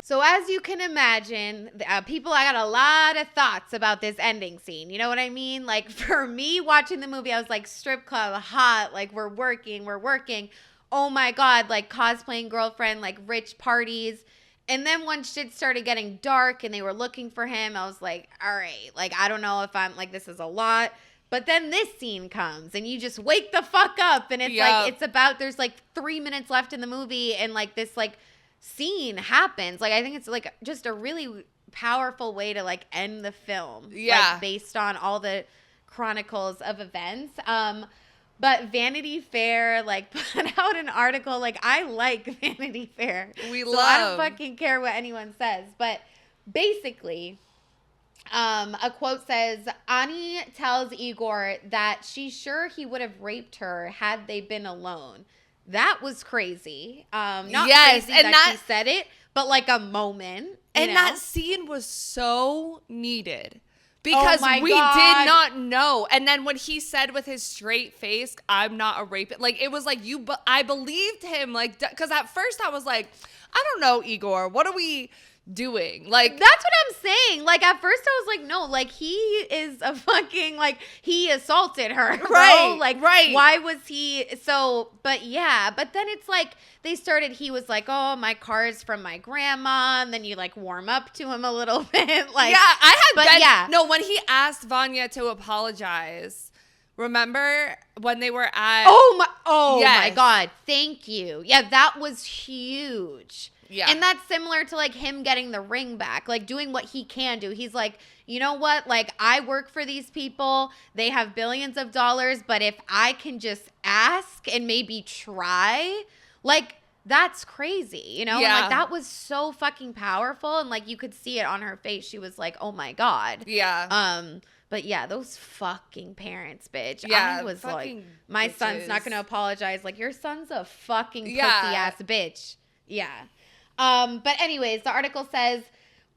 So as you can imagine, people, I got a lot of thoughts about this ending scene. You know what I mean? Like for me watching the movie, I was like, strip club, hot, like we're working. Oh my God, like cosplaying girlfriend, like rich parties. And then when shit started getting dark and they were looking for him, I was like, all right, like I don't know if I'm like, this is a lot. But then this scene comes and you just wake the fuck up and it's like, it's about, there's like 3 minutes left in the movie and like this like scene happens. Like I think it's like just a really powerful way to like end the film. Yeah. Like based on all the chronicles of events. But Vanity Fair like put out an article. Like I like Vanity Fair. I don't fucking care what anyone says. But basically, a quote says, Ani tells Igor that she's sure he would have raped her had they been alone. That was crazy. Not crazy and that she said it, but like a moment. And know? That scene was so needed because we God. did not know. And then when he said with his straight face, I'm not a rapist, like it was like I believed him, like because at first I was like, I don't know, Igor, what are we doing? Like that's what I'm saying. Like at first I was like, no, like he is a fucking like he assaulted her, bro. Right? Like right? Why was he so? But yeah, but then it's like they started. He was like, oh, my car is from my grandma, and then you like warm up to him a little bit. Like no, when he asked Vanya to apologize. Remember when they were at? Oh my God! Thank you. Yeah, that was huge. Yeah. And that's similar to like him getting the ring back, like doing what he can do. He's like, you know what? Like I work for these people. They have billions of dollars. But if I can just ask and maybe try, like that's crazy, you know? Yeah. And, like that was so fucking powerful. And like you could see it on her face. She was like, oh my God. Yeah. But yeah, those fucking parents, bitch. Yeah, I was like, bitches. my son's not going to apologize. Like your son's a fucking pussy ass bitch. Yeah. But anyways, the article says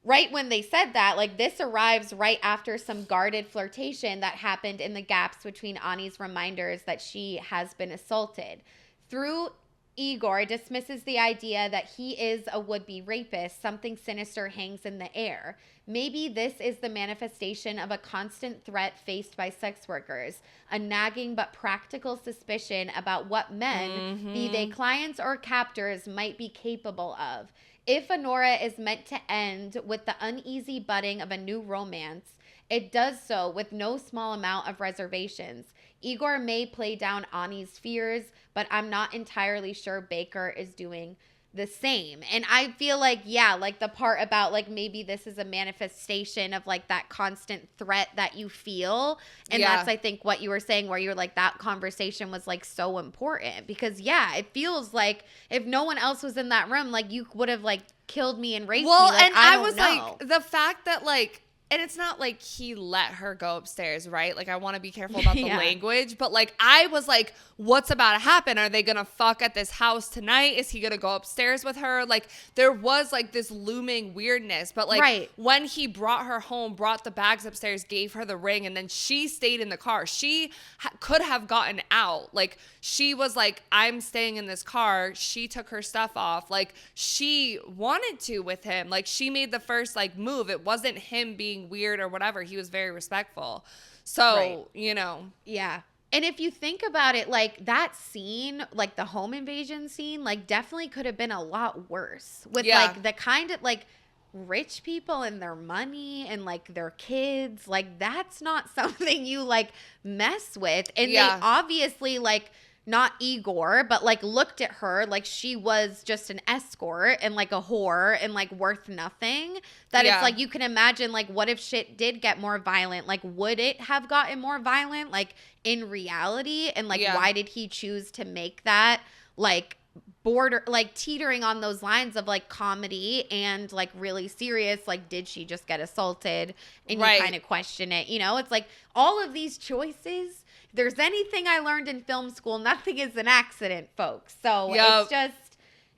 right when they said that, like this arrives right after some guarded flirtation that happened in the gaps between Ani's reminders that she has been assaulted. Through Igor dismisses the idea that he is a would-be rapist. Something sinister hangs in the air. Maybe this is the manifestation of a constant threat faced by sex workers, a nagging but practical suspicion about what men, be they clients or captors, might be capable of. If Anora is meant to end with the uneasy budding of a new romance, it does so with no small amount of reservations. Igor may play down Ani's fears, but I'm not entirely sure Baker is doing the same. And I feel like, yeah, like the part about like maybe this is a manifestation of like that constant threat that you feel. And that's, I think, what you were saying, where you're like, that conversation was like so important because, yeah, it feels like if no one else was in that room, like you would have like killed me and raped me. Like, and I was know. like, the fact that like, and it's not like he let her go upstairs, right? Like, I want to be careful about the language. But, like, I was like, what's about to happen? Are they going to fuck at this house tonight? Is he going to go upstairs with her? Like, there was, like, this looming weirdness. But, like, when he brought her home, brought the bags upstairs, gave her the ring, and then she stayed in the car. She could have gotten out. Like, she was like, I'm staying in this car. She took her stuff off. Like, she wanted to with him. Like, she made the first, like, move. It wasn't him being weird or whatever. He was very respectful. So, you know. Yeah. And if you think about it, like that scene, like the home invasion scene, like definitely could have been a lot worse with like the kind of like rich people and their money and like their kids. Like that's not something you like mess with. And they obviously like, not Igor, but like looked at her like she was just an escort and like a whore and like worth nothing. That it's like, you can imagine like, what if shit did get more violent? Like, would it have gotten more violent like in reality? And like, why did he choose to make that like border, like teetering on those lines of like comedy and like really serious? Like, did she just get assaulted? And you kind of question it, you know? It's like all of these choices. There's anything I learned in film school, nothing is an accident, folks. So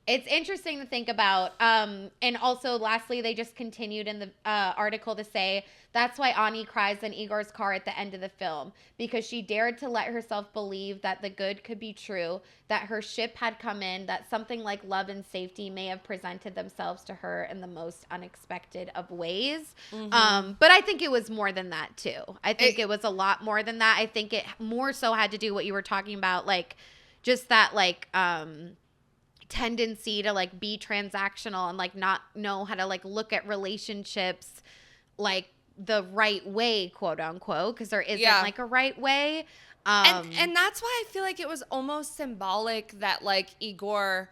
it's interesting to think about. And also, lastly, they just continued in the article to say, that's why Ani cries in Igor's car at the end of the film, because she dared to let herself believe that the good could be true, that her ship had come in, that something like love and safety may have presented themselves to her in the most unexpected of ways. But I think it was more than that, too. I think it was a lot more than that. I think it more so had to do what you were talking about, like just that like tendency to like be transactional and like not know how to like look at relationships like the right way, quote unquote, because there isn't like a right way. And that's why I feel like it was almost symbolic that like Igor,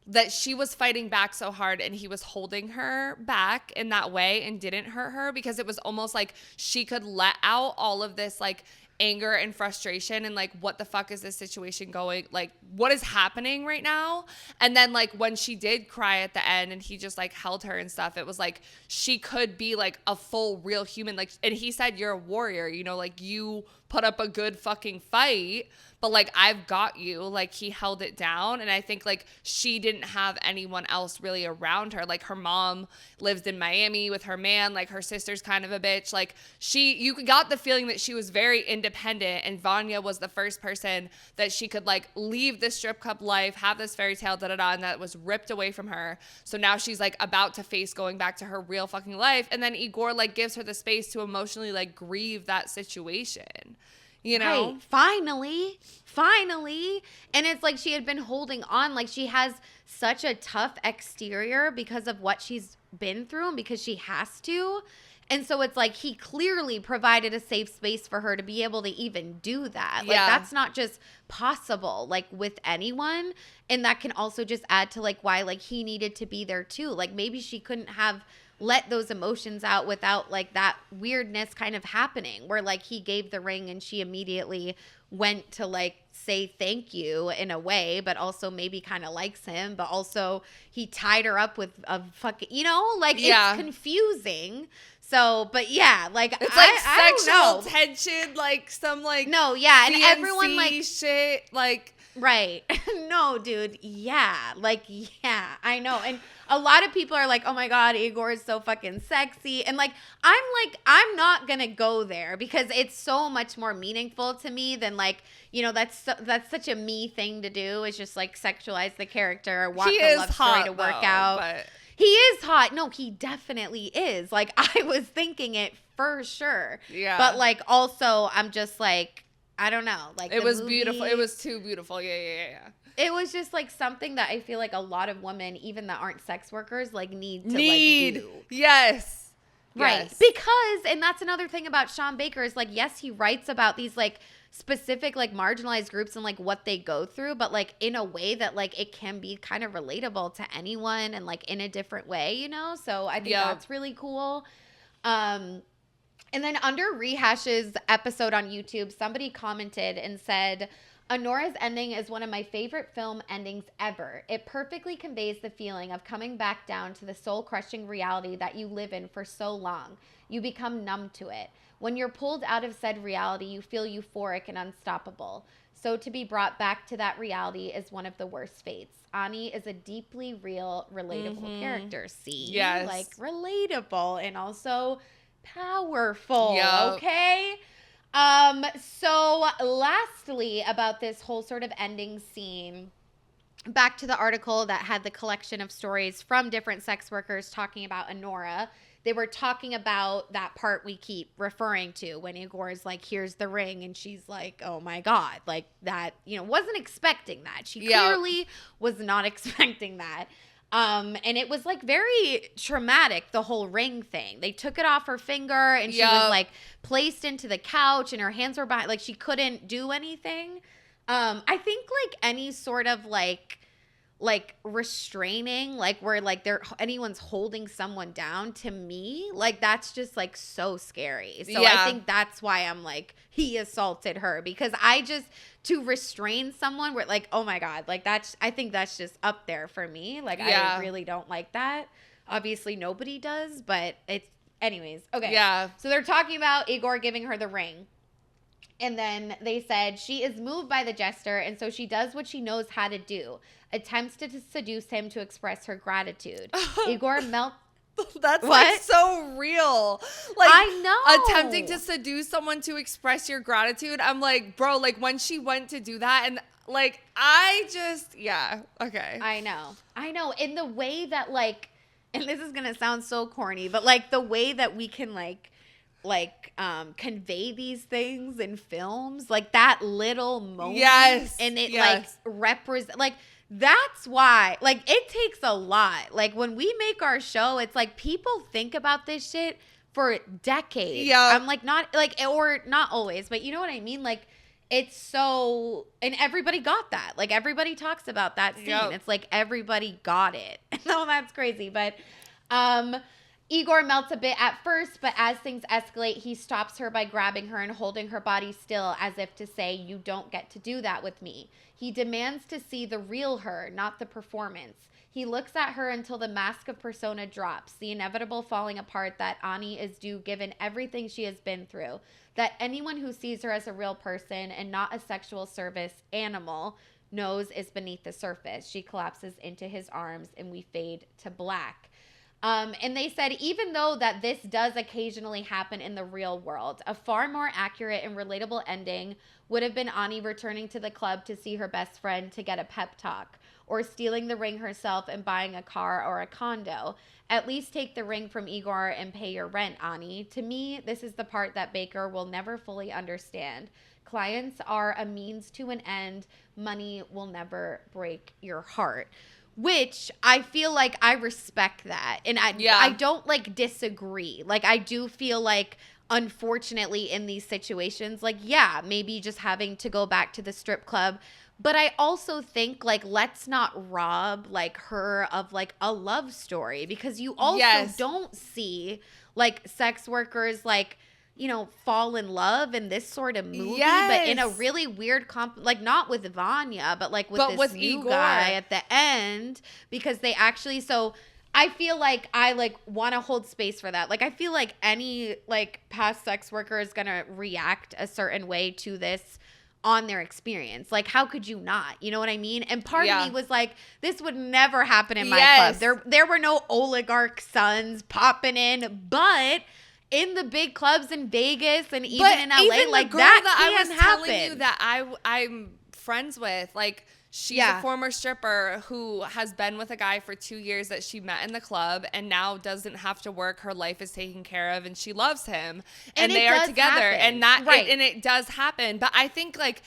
that she was fighting back so hard and he was holding her back in that way and didn't hurt her, because it was almost like she could let out all of this like anger and frustration and like, what the fuck is this situation going, like what is happening right now? And then like when she did cry at the end and he just like held her and stuff, it was like she could be like a full real human. Like, and he said, you're a warrior, you know, like you put up a good fucking fight, but like I've got you. Like he held it down. And I think like she didn't have anyone else really around her. Like her mom lives in Miami with her man, like her sister's kind of a bitch. Like you got the feeling that she was very independent, and Vanya was the first person that she could like leave this strip club life, have this fairy tale, and that was ripped away from her. So now she's like about to face going back to her real fucking life. And then Igor like gives her the space to emotionally like grieve that situation. You know? Right. Finally. And it's like she had been holding on. Like she has such a tough exterior because of what she's been through and because she has to. And so it's like he clearly provided a safe space for her to be able to even do that. Like that's not just possible like with anyone. And that can also just add to like why like he needed to be there too. Like maybe she couldn't have let those emotions out without like that weirdness kind of happening, where like he gave the ring and she immediately went to like say thank you in a way, but also maybe kind of likes him, but also he tied her up with a fucking, you know, like it's confusing. So, but yeah, like it's like I sexual tension, like some like no, yeah, and everyone like shit, like Right. No, dude. Yeah. Like, yeah, I know. And a lot of people are like, oh my God, Igor is so fucking sexy. And I'm not going to go there because it's so much more meaningful to me than like, that's such a me thing to do is just like sexualize the character, want the love story to work out. But he is hot. No, he definitely is. Like, I was thinking it for sure. Yeah. But like, also, I'm just like, I don't know. Like, it was beautiful. It was too beautiful. Yeah. It was just like something that I feel like a lot of women, even that aren't sex workers, like need to like do. Yes. Right. Yes. Because, and that's another thing about Sean Baker is like, yes, he writes about these like specific like marginalized groups and like what they go through, but like in a way that like it can be kind of relatable to anyone and like in a different way, So I think that's really cool. And then under Rehash's episode on YouTube, somebody commented and said, Anora's ending is one of my favorite film endings ever. It perfectly conveys the feeling of coming back down to the soul-crushing reality that you live in for so long. You become numb to it. When you're pulled out of said reality, you feel euphoric and unstoppable. So to be brought back to that reality is one of the worst fates. Ani is a deeply real, relatable character. See? Yes. Like, relatable and also powerful. Yep. Okay? So lastly about this whole sort of ending scene, back to the article that had the collection of stories from different sex workers talking about Anora. They were talking about that part we keep referring to when Igor's like, here's the ring. And she's like, oh my God, like that, wasn't expecting that. She clearly was not expecting that. And it was like very traumatic, the whole ring thing. They took it off her finger and she was like placed into the couch and her hands were behind, like she couldn't do anything. I think like any sort of like restraining, like where like anyone's holding someone down, to me, like that's just like so scary. So I think that's why I'm like, he assaulted her, because to restrain someone where like, oh my God, like I think that's just up there for me. Like I really don't like that. Obviously nobody does, but it's anyways. Okay. Yeah. So they're talking about Igor giving her the ring. And then they said she is moved by the gesture, and so she does what she knows how to do. Attempts to seduce him to express her gratitude. Igor melts. That's what? Like so real. Like I know. Attempting to seduce someone to express your gratitude. I'm like, bro, like when she went to do that and like okay. I know. In the way that like, and this is going to sound so corny, but like the way that we can convey these things in films, like that little moment. Yes. And it like represent like, that's why, like, it takes a lot. Like, when we make our show, it's like people think about this shit for decades. Yeah. I'm like, not, like, or not always, but you know what I mean? Like, it's so, and everybody got that. Like, everybody talks about that scene. Yep. It's like everybody got it. No, that's crazy. But, Igor melts a bit at first, but as things escalate, he stops her by grabbing her and holding her body still as if to say, you don't get to do that with me. He demands to see the real her, not the performance. He looks at her until the mask of persona drops, the inevitable falling apart that Ani is due given everything she has been through, that anyone who sees her as a real person and not a sexual service animal knows is beneath the surface. She collapses into his arms and we fade to black. And they said, even though that this does occasionally happen in the real world, a far more accurate and relatable ending would have been Ani returning to the club to see her best friend to get a pep talk, or stealing the ring herself and buying a car or a condo. At least take the ring from Igor and pay your rent, Ani. To me, this is the part that Baker will never fully understand. Clients are a means to an end. Money will never break your heart. Which I feel like I respect that. And I don't like disagree. Like I do feel like, unfortunately, in these situations, like, yeah, maybe just having to go back to the strip club. But I also think like, let's not rob like her of like a love story, because you also don't see like sex workers like, you know, fall in love in this sort of movie, but in a really weird like not with Vanya, but like with this new Igor. guy at the end, because they actually, so I feel like I like want to hold space for that. Like I feel like any like past sex worker is going to react a certain way to this on their experience. Like, how could you not? You know what I mean? And part of me was like, this would never happen in my club. There were no oligarch sons popping in, but in the big clubs in Vegas and even in LA, even like the girl that I can was happen. telling you that I'm friends with, like, she's a former stripper who has been with a guy for 2 years that she met in the club and now doesn't have to work. Her life is taken care of and she loves him and they are together and it does happen. But I think, like,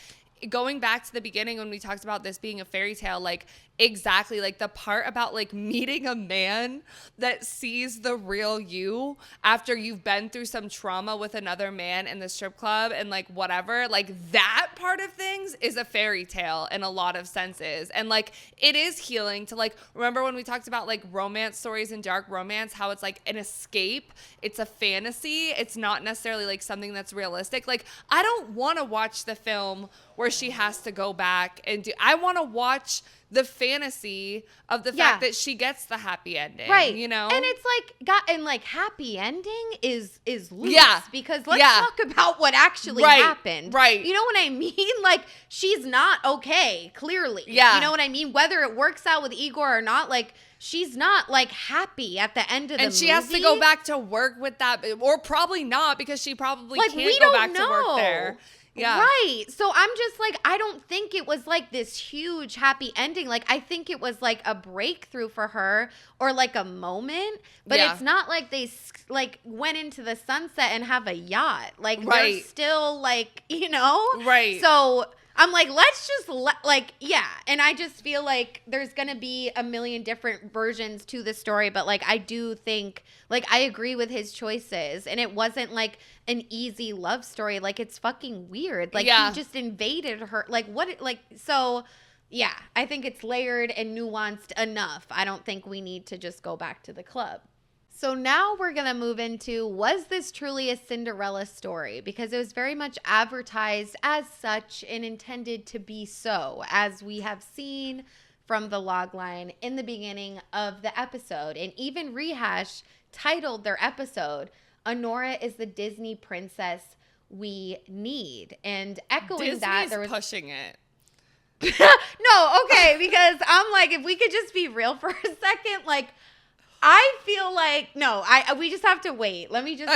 going back to the beginning when we talked about this being a fairy tale, like, exactly, like, the part about, like, meeting a man that sees the real you after you've been through some trauma with another man in the strip club and, like, whatever, like, that part of things is a fairy tale in a lot of senses. And, like, it is healing to, like, remember when we talked about, like, romance stories and dark romance, how it's like an escape, it's a fantasy, it's not necessarily like something that's realistic. Like, I don't want to watch the film where she has to go back and I want to watch the fantasy of the fact that she gets the happy ending, right? You know, and it's like happy ending is loose, because let's talk about what actually happened, right? You know what I mean? Like, she's not okay, clearly, you know what I mean? Whether it works out with Igor or not, like, she's not, like, happy at the end of the movie. And she has to go back to work with that, or probably not, because she probably can't go back to work there. Yeah. Right. So I'm just like, I don't think it was like this huge happy ending. Like, I think it was like a breakthrough for her or like a moment, but it's not like they like went into the sunset and have a yacht. Like, they're still like, you know? Right. So I'm like, let's just and I just feel like there's going to be a million different versions to the story, but like, I do think, like, I agree with his choices, and it wasn't like an easy love story. Like, it's fucking weird. Like, he just invaded her. Like, what, like, so yeah, I think it's layered and nuanced enough. I don't think we need to just go back to the club. So now we're going to move into, was this truly a Cinderella story? Because it was very much advertised as such and intended to be so, as we have seen from the logline in the beginning of the episode. And even Rehash titled their episode, Anora is the Disney princess we need. And echoing Disney's that, there was pushing it. No, okay, because I'm like, if we could just be real for a second, like, I feel like, no, we just have to wait. Let me just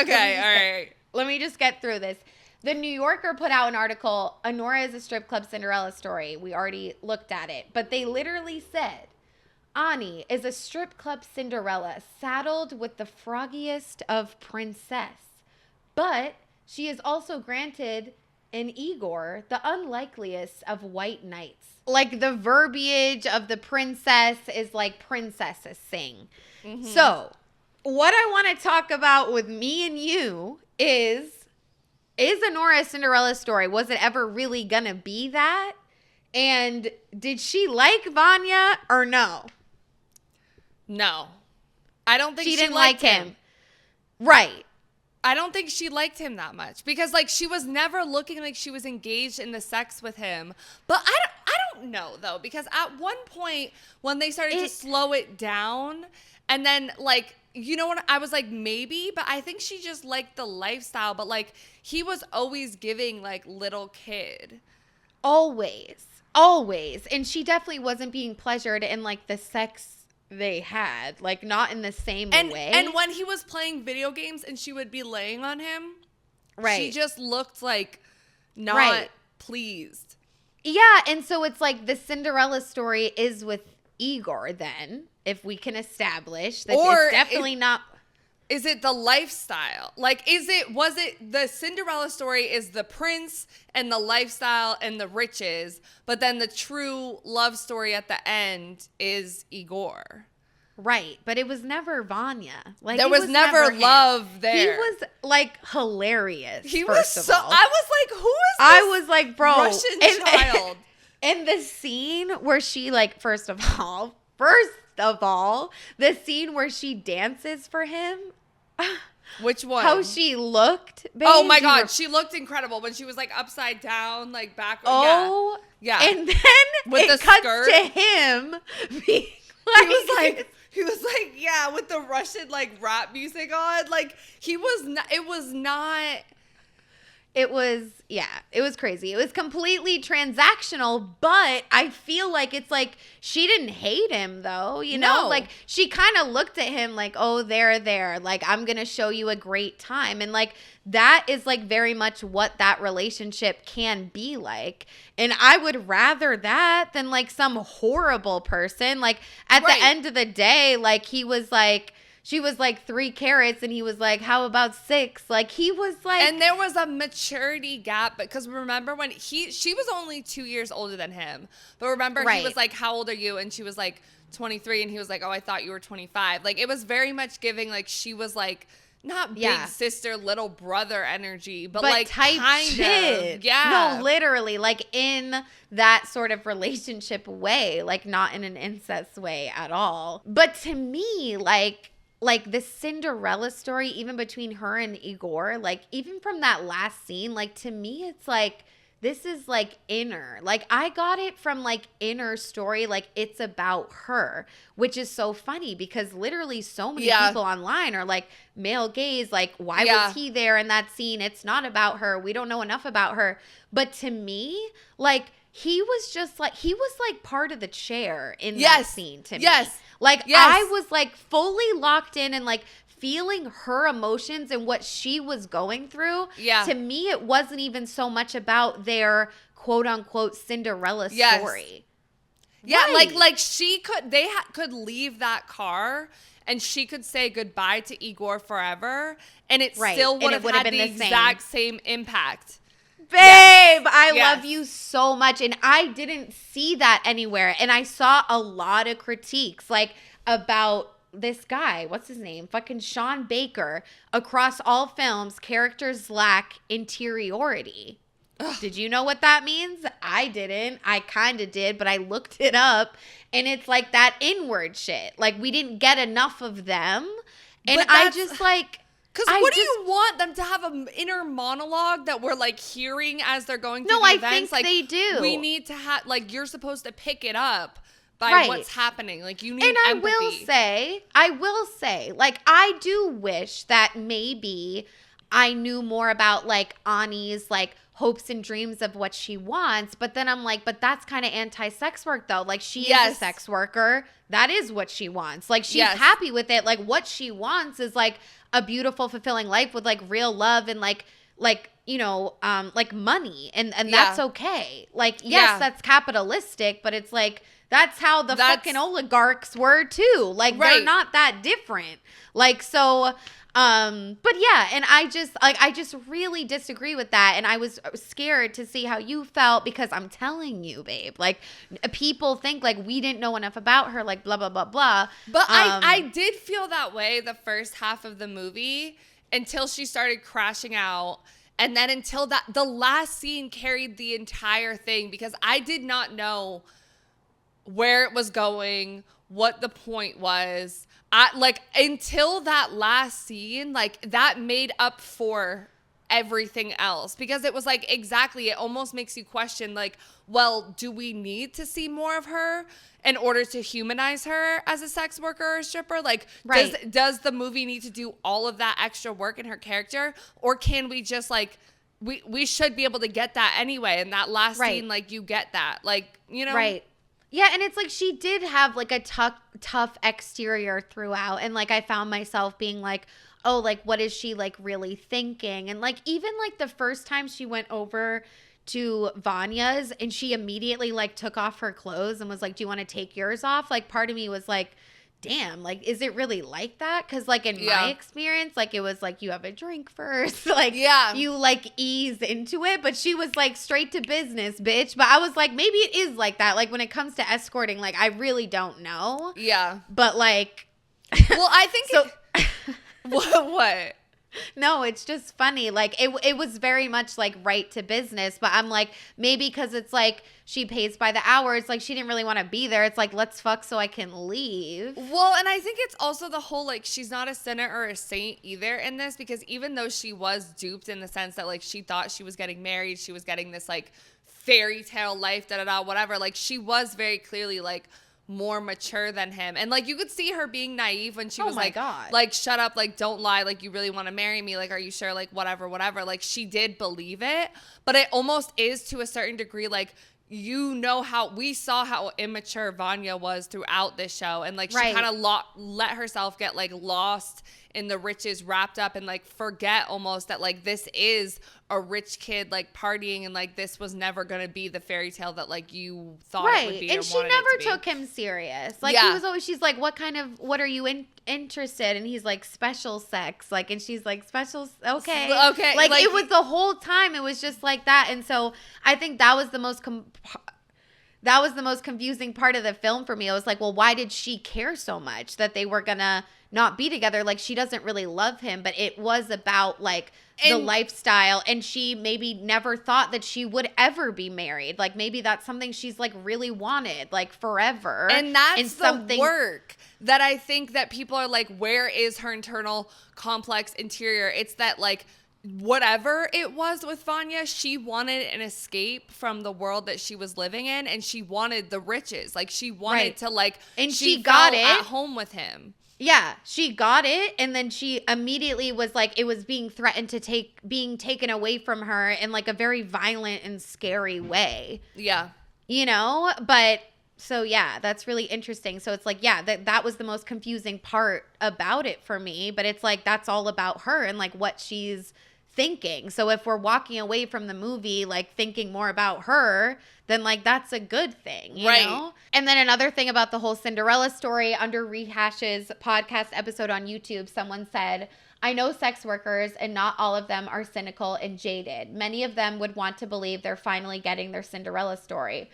get through this. The New Yorker put out an article, Anora is a strip club Cinderella story. We already looked at it. But they literally said, Ani is a strip club Cinderella saddled with the froggiest of princess. But she is also granted an Igor, the unlikeliest of white knights. Like, the verbiage of the princess is like princesses sing. Mm-hmm. So, what I want to talk about with me and you is Anora a Cinderella story? Was it ever really going to be that? And did she like Vanya or no? No. I don't think she didn't liked like him. Right. I don't think she liked him that much because, like, she was never looking like she was engaged in the sex with him. But I don't know, though, because at one point when they started to slow it down and then, like, you know what? I was like, maybe, but I think she just liked the lifestyle. But, like, he was always giving, like, little kid. Always. And she definitely wasn't being pleasured in, like, the sex they had, like, not in the same way. And when he was playing video games and she would be laying on him, she just looked like not pleased. Yeah, and so it's like the Cinderella story is with Igor then, if we can establish that it's definitely not. Is it the lifestyle? Like, was it the Cinderella story is the prince and the lifestyle and the riches, but then the true love story at the end is Igor. Right, but it was never Vanya. Like, there was never love there. He was, like, hilarious. He was so. All. I was like, who is this? I was like, bro, Russian child. And the scene where she, like, first of all, the scene where she dances for him. Which one? How she looked, babe. Oh my God, she looked incredible when she was, like, upside down, like, backwards. Oh, yeah. And then with it cuts to him being like, he was like, yeah, with the Russian, like, rap music on. Like, it was not. It was crazy. It was completely transactional, but I feel like it's like she didn't hate him though, you know? No. Like she kind of looked at him like, "Oh, there. Like I'm going to show you a great time." And like that is like very much what that relationship can be like. And I would rather that than like some horrible person. Like at the end of the day, like he was like, she was like 3 carats and he was like, how about 6? Like he was like. And there was a maturity gap because remember when she was only 2 years older than him. But remember he was like, how old are you? And she was like 23 and he was like, oh, I thought you were 25. Like it was very much giving like she was like not big sister, little brother energy, but like type kind shit. of. Yeah. No, literally like in that sort of relationship way, like not in an incest way at all. But to me, like the Cinderella story, even between her and Igor, like even from that last scene, like to me, it's like, this is like inner. Like I got it from like inner story. Like it's about her, which is so funny because literally so many people online are like male gaze. Like why was he there in that scene? It's not about her. We don't know enough about her. But to me, like he was just like, he was like part of the chair in that scene to me. Like I was like fully locked in and like feeling her emotions and what she was going through. Yeah. To me, it wasn't even so much about their quote unquote Cinderella story. Yeah. Like she could, could leave that car and she could say goodbye to Igor forever. And it still would have had the exact same impact. Babe, I love you so much. And I didn't see that anywhere. And I saw a lot of critiques like about this guy, what's his name? Fucking Sean Baker. Across all films, characters lack interiority. Ugh. Did you know what that means? I didn't. I kind of did, but I looked it up. And it's like that inward shit. Like we didn't get enough of them. And I just like... Because what do you want them to have an inner monologue that we're like hearing as they're going through the events? I think like, they do. We need to have, like, you're supposed to pick it up by what's happening. Like, you need empathy. I will say, like, I do wish that maybe I knew more about, like, Ani's, like, hopes and dreams of what she wants. But then I'm like, but that's kind of anti-sex work, though. Like, she is a sex worker. That is what she wants. Like, she's happy with it. Like, what she wants is, like, a beautiful, fulfilling life with, like, real love and, like, you know, like, money. And that's okay. Like, yes, that's capitalistic, but it's, like, that's how the fucking oligarchs were, too. Like, they're not that different. Like, so... but yeah, and I just really disagree with that. And I was scared to see how you felt because I'm telling you, babe, like people think like we didn't know enough about her, like blah, blah, blah, blah. But I did feel that way the first half of the movie until she started crashing out. And then until the last scene carried the entire thing because I did not know where it was going, what the point was. Until that last scene, like that made up for everything else because it was like exactly, it almost makes you question like, well, do we need to see more of her in order to humanize her as a sex worker or a stripper? Like, does the movie need to do all of that extra work in her character, or can we just like, we should be able to get that anyway? And that last scene, like you get that, like, you know, Yeah, and it's like she did have like a tough exterior throughout. And like I found myself being like, oh, like what is she like really thinking? And like even like the first time she went over to Vanya's and she immediately like took off her clothes and was like, do you want to take yours off? Like part of me was like, damn, like, is it really like that? Because, like, in my experience, like, it was like, you have a drink first. Like, you, like, ease into it. But she was, like, straight to business, bitch. But I was like, maybe it is like that. Like, when it comes to escorting, like, I really don't know. Yeah. But, like. Well, I think. So. What? No, it's just funny. Like, it was very much, like, right to business. But I'm like, maybe because it's, like, she pays by the hour. It's like she didn't really want to be there. It's like, let's fuck so I can leave. Well, and I think it's also the whole, like, she's not a sinner or a saint either in this. Because even though she was duped in the sense that, like, she thought she was getting married. She was getting this, like, fairy tale life, whatever. Like, she was very clearly, like, more mature than him. And like you could see her being naive when she was like, God. like, shut up, like, don't lie, like, you really want to marry me, like, are you sure, like, whatever. Like, she did believe it, but it almost is to a certain degree, like, you know, how we saw how immature Vanya was throughout this show, and like she kind of let herself get like lost in the riches, wrapped up, and like forget almost that like this is a rich kid like partying, and like this was never gonna be the fairy tale that like you thought it would be. And she never took him serious. Like he was always, she's like, what are you interested? And he's like, special sex. Like, and she's like, special, okay. Like it was the whole time. It was just like that. And so I think that was the most confusing part of the film for me. I was like, well, why did she care so much that they were gonna not be together? Like, she doesn't really love him, but it was about like the lifestyle, and she maybe never thought that she would ever be married. Like, maybe that's something she's like really wanted, like forever. And that's the work that I think that people are like, where is her internal complex interior? It's that like, whatever it was with Vanya, she wanted an escape from the world that she was living in, and she wanted the riches. Like, she wanted to like, and she got it at home with him. Yeah, she got it, and then she immediately was like, it was being threatened to being taken away from her in like a very violent and scary way. Yeah. You know, but so yeah, that's really interesting. So it's like, yeah, that was the most confusing part about it for me, but it's like, that's all about her and like what she's thinking. So if we're walking away from the movie like thinking more about her, then like that's a good thing, you know? And then another thing about the whole Cinderella story, under Rehash's podcast episode on YouTube, someone said, I know sex workers, and not all of them are cynical and jaded. Many of them would want to believe they're finally getting their Cinderella story.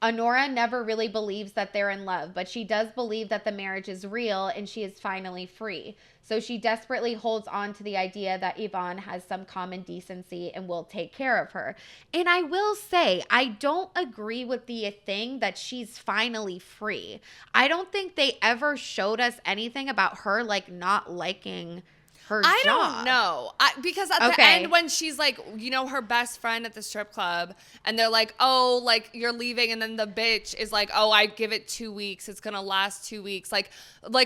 Anora never really believes that they're in love, but she does believe that the marriage is real and she is finally free. So she desperately holds on to the idea that Yvonne has some common decency and will take care of her. And I will say, I don't agree with the thing that she's finally free. I don't think they ever showed us anything about her like not liking her job. I don't know. Because at the end, when she's like, you know, her best friend at the strip club, and they're like, oh, like, you're leaving, and then the bitch is like, oh, I give it 2 weeks. It's going to last 2 weeks. Like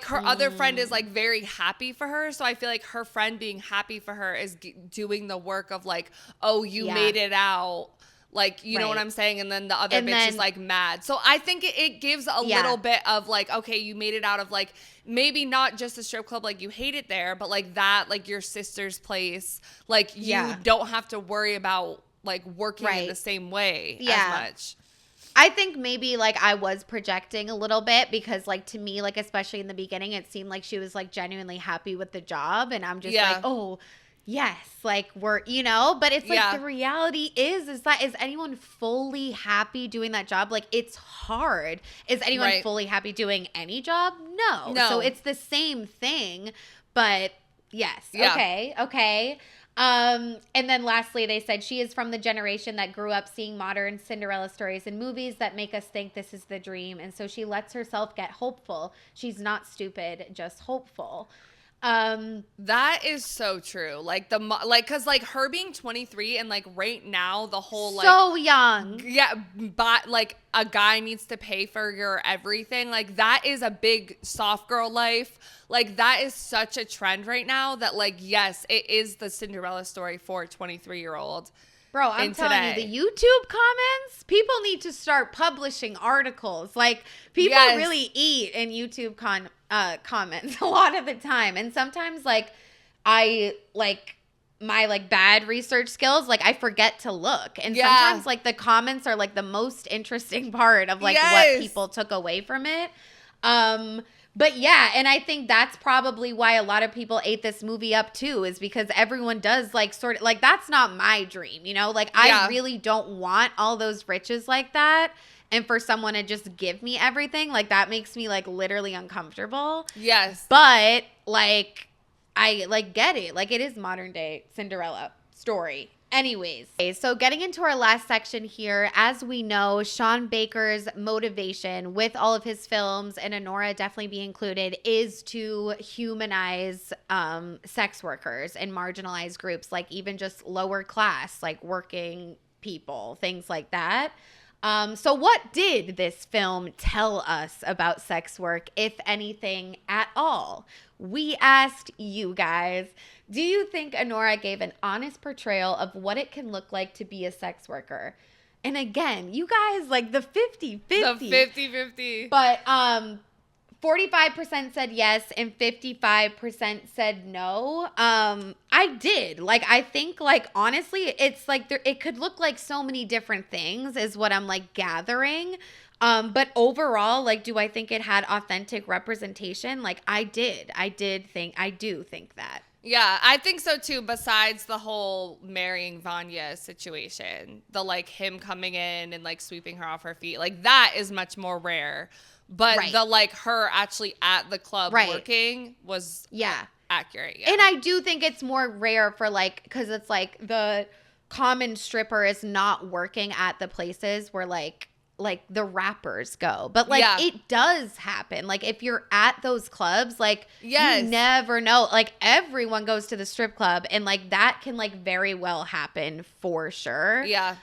her other friend is like very happy for her. So I feel like her friend being happy for her is doing the work of like, oh, you made it out. Like, you know what I'm saying? And then the other bitch is like mad. So I think it gives a little bit of like, okay, you made it out of like, maybe not just a strip club, like you hate it there, but like that, like your sister's place, like you don't have to worry about like working in the same way as much. I think maybe like I was projecting a little bit, because like to me, like especially in the beginning, it seemed like she was like genuinely happy with the job, and I'm just like, oh, yes, like we're, you know, but it's like the reality is that, is anyone fully happy doing that job? Like, it's hard. Is anyone fully happy doing any job? No. So it's the same thing, but yes. Okay. And then lastly, they said she is from the generation that grew up seeing modern Cinderella stories in movies that make us think this is the dream. And so she lets herself get hopeful. She's not stupid, just hopeful. That is so true. Like cause like her being 23 and like right now the whole like so young. Yeah, but like a guy needs to pay for your everything. Like that is a big soft girl life. Like that is such a trend right now that like, yes, it is the Cinderella story for a 23-year-old. Bro, I'm telling you, the YouTube comments, people need to start publishing articles. Like, people really eat in YouTube comments a lot of the time. And sometimes, like, I, like, my, like, bad research skills, like, I forget to look. And sometimes, like, the comments are, like, the most interesting part of, like, what people took away from it. But yeah, and I think that's probably why a lot of people ate this movie up too, is because everyone does like sort of like, that's not my dream, you know? Like I really don't want all those riches like that. And for someone to just give me everything, like that makes me like literally uncomfortable. Yes. But like, I like get it. Like it is modern day Cinderella story. Anyways, so getting into our last section here, as we know, Sean Baker's motivation with all of his films, and Anora definitely be included, is to humanize sex workers and marginalized groups, like even just lower class, like working people, things like that. So what did this film tell us about sex work, if anything at all? We asked you guys, do you think Anora gave an honest portrayal of what it can look like to be a sex worker? And again, you guys, like the 50-50. The 50-50. But 45% said yes and 55% said no. I did. Like, I think, like, honestly, it's like it could look like so many different things is what I'm, like, gathering. But overall, like, do I think it had authentic representation? Like, I do think that. Yeah, I think so too, besides the whole marrying Vanya situation. The, like, him coming in and, like, sweeping her off her feet. Like, that is much more rare. But the, like, her actually at the club working was accurate. Yeah. And I do think it's more rare for, like, because it's, like, the common stripper is not working at the places where, like the rappers go. But, like, it does happen. Like, if you're at those clubs, like, you never know. Like, everyone goes to the strip club, and, like, that can, like, very well happen for sure. Yeah.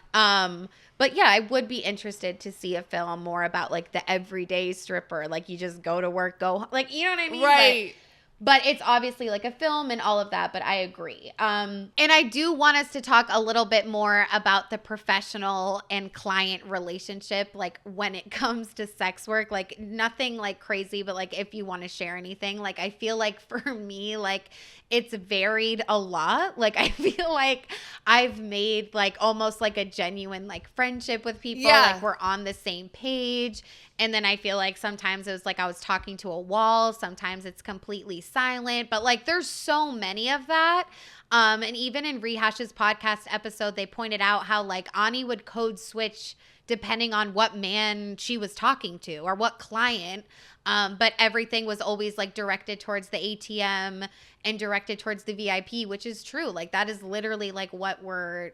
But yeah, I would be interested to see a film more about, like, the everyday stripper. Like, you just go to work, like, you know what I mean? Right. But it's obviously, like, a film and all of that, but I agree. And I do want us to talk a little bit more about the professional and client relationship, like, when it comes to sex work. Like, nothing, like, crazy, but, like, if you want to share anything. Like, I feel like for me, like, it's varied a lot. Like, I feel like I've made, like, almost, like, a genuine, like, friendship with people. Yeah. Like, we're on the same page. And then I feel like sometimes it was like I was talking to a wall. Sometimes it's completely silent. But, like, there's so many of that. And even in Rehash's podcast episode, they pointed out how, like, Ani would code switch depending on what man she was talking to or what client. But everything was always, like, directed towards the ATM and directed towards the VIP, which is true. Like, that is literally, like, what we're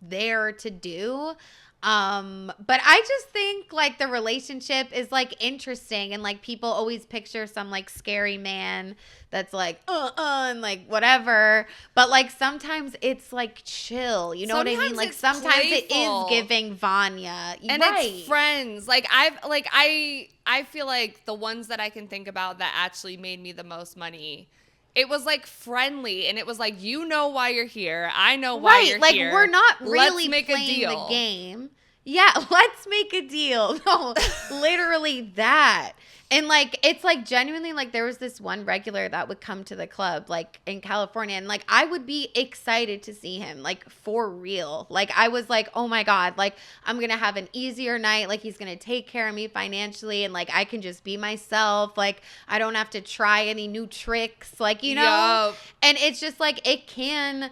there to do. But I just think, like, the relationship is, like, interesting, and, like, people always picture some, like, scary man that's like and, like, whatever, but, like, sometimes it's, like, chill, you know what I mean? Like, sometimes playful. It is giving Vanya, and it's friends. Like, I feel like the ones that I can think about that actually made me the most money, it was, like, friendly, and it was like, you know why you're here. I know why you're like, here. We're not really let's make playing a deal. the game. Yeah, let's make a deal. No, literally that. And, like, it's, like, genuinely, like, there was this one regular that would come to the club, like, in California, and, like, I would be excited to see him, like, for real. Like, I was like, oh my God, like, I'm going to have an easier night. Like, he's going to take care of me financially, and, like, I can just be myself. Like, I don't have to try any new tricks, like, you know? Yep. And it's just, like, it can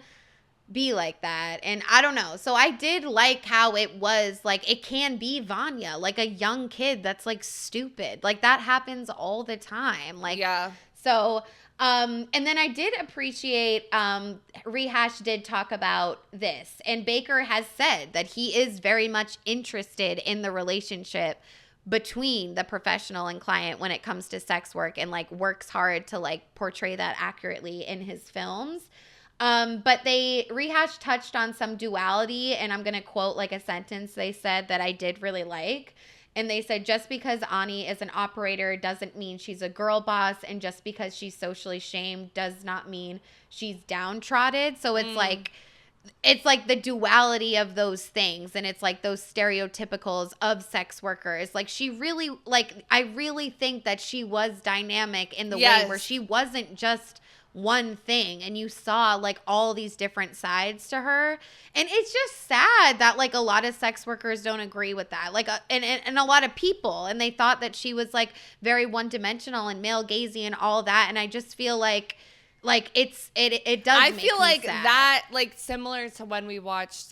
be like that, and I don't know. So I did like how it was, like, it can be Vanya, like, a young kid that's, like, stupid. Like, that happens all the time. Like, yeah. So, and then I did appreciate, Rehash did talk about this, and Baker has said that he is very much interested in the relationship between the professional and client when it comes to sex work, and, like, works hard to, like, portray that accurately in his films. But Rehash touched on some duality, and I'm going to quote, like, a sentence they said that I did really like. And they said, just because Ani is an operator doesn't mean she's a girl boss, and just because she's socially shamed does not mean she's downtrodden. So it's like the duality of those things, and it's like those stereotypicals of sex workers. Like, she really, like, I really think that she was dynamic in the way where she wasn't just one thing, and you saw, like, all these different sides to her. And it's just sad that, like, a lot of sex workers don't agree with that, like, and a lot of people, and they thought that she was, like, very one-dimensional and male gazing and all that. And I just feel like it does I make feel me like sad. that, like, similar to when we watched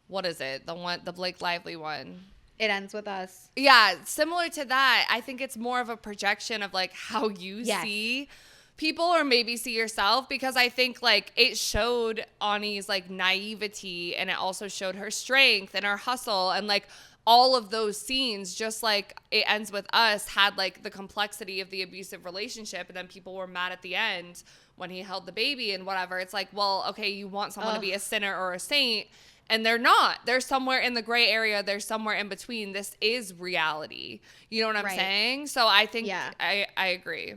what is it, the Blake Lively one, It Ends With Us. Yeah, similar to that. I think it's more of a projection of, like, how you see people, or maybe see yourself, because I think, like, it showed Ani's, like, naivety, and it also showed her strength and her hustle, and, like, all of those scenes, just like It Ends With Us, had, like, the complexity of the abusive relationship, and then people were mad at the end when he held the baby and whatever. It's like, well, okay, you want someone to be a sinner or a saint, And they're not. They're somewhere in the gray area. They're somewhere in between. This is reality. You know what I'm saying? So I think I agree.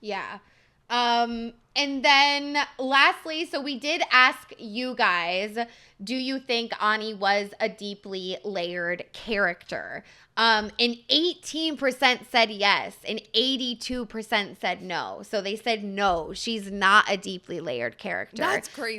Yeah. And then lastly, so we did ask you guys, do you think Ani was a deeply layered character? And 18% said yes, and 82% said no. So they said no, she's not a deeply layered character. That's crazy.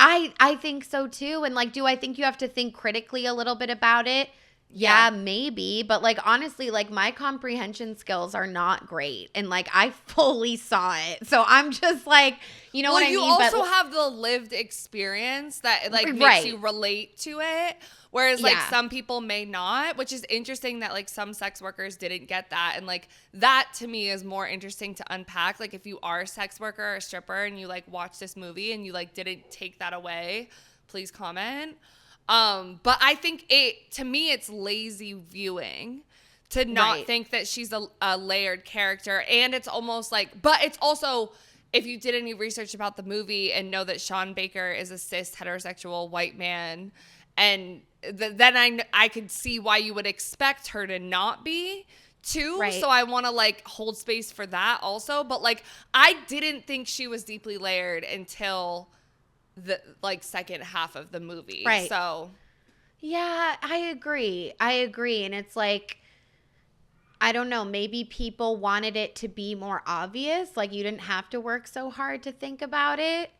I think so too. And like, do I think you have to think critically a little bit about it? Yeah, maybe. But like, honestly, like my comprehension skills are not great. And like, I fully saw it. So I'm just like, you know what I mean? You also have the lived experience that like makes you relate to it. Whereas like some people may not, which is interesting that like some sex workers didn't get that. And like that to me is more interesting to unpack. Like if you are a sex worker or a stripper and you like watch this movie and you like didn't take that away, please comment. But I think to me, it's lazy viewing to not think that she's a layered character. And it's almost like, but it's also, if you did any research about the movie and know that Sean Baker is a cis heterosexual white man, and then I could see why you would expect her to not be too. Right. So I want to like hold space for that also. But like, I didn't think she was deeply layered until the like second half of the movie. Right. So yeah, I agree. And it's like, I don't know, maybe people wanted it to be more obvious. Like you didn't have to work so hard to think about it.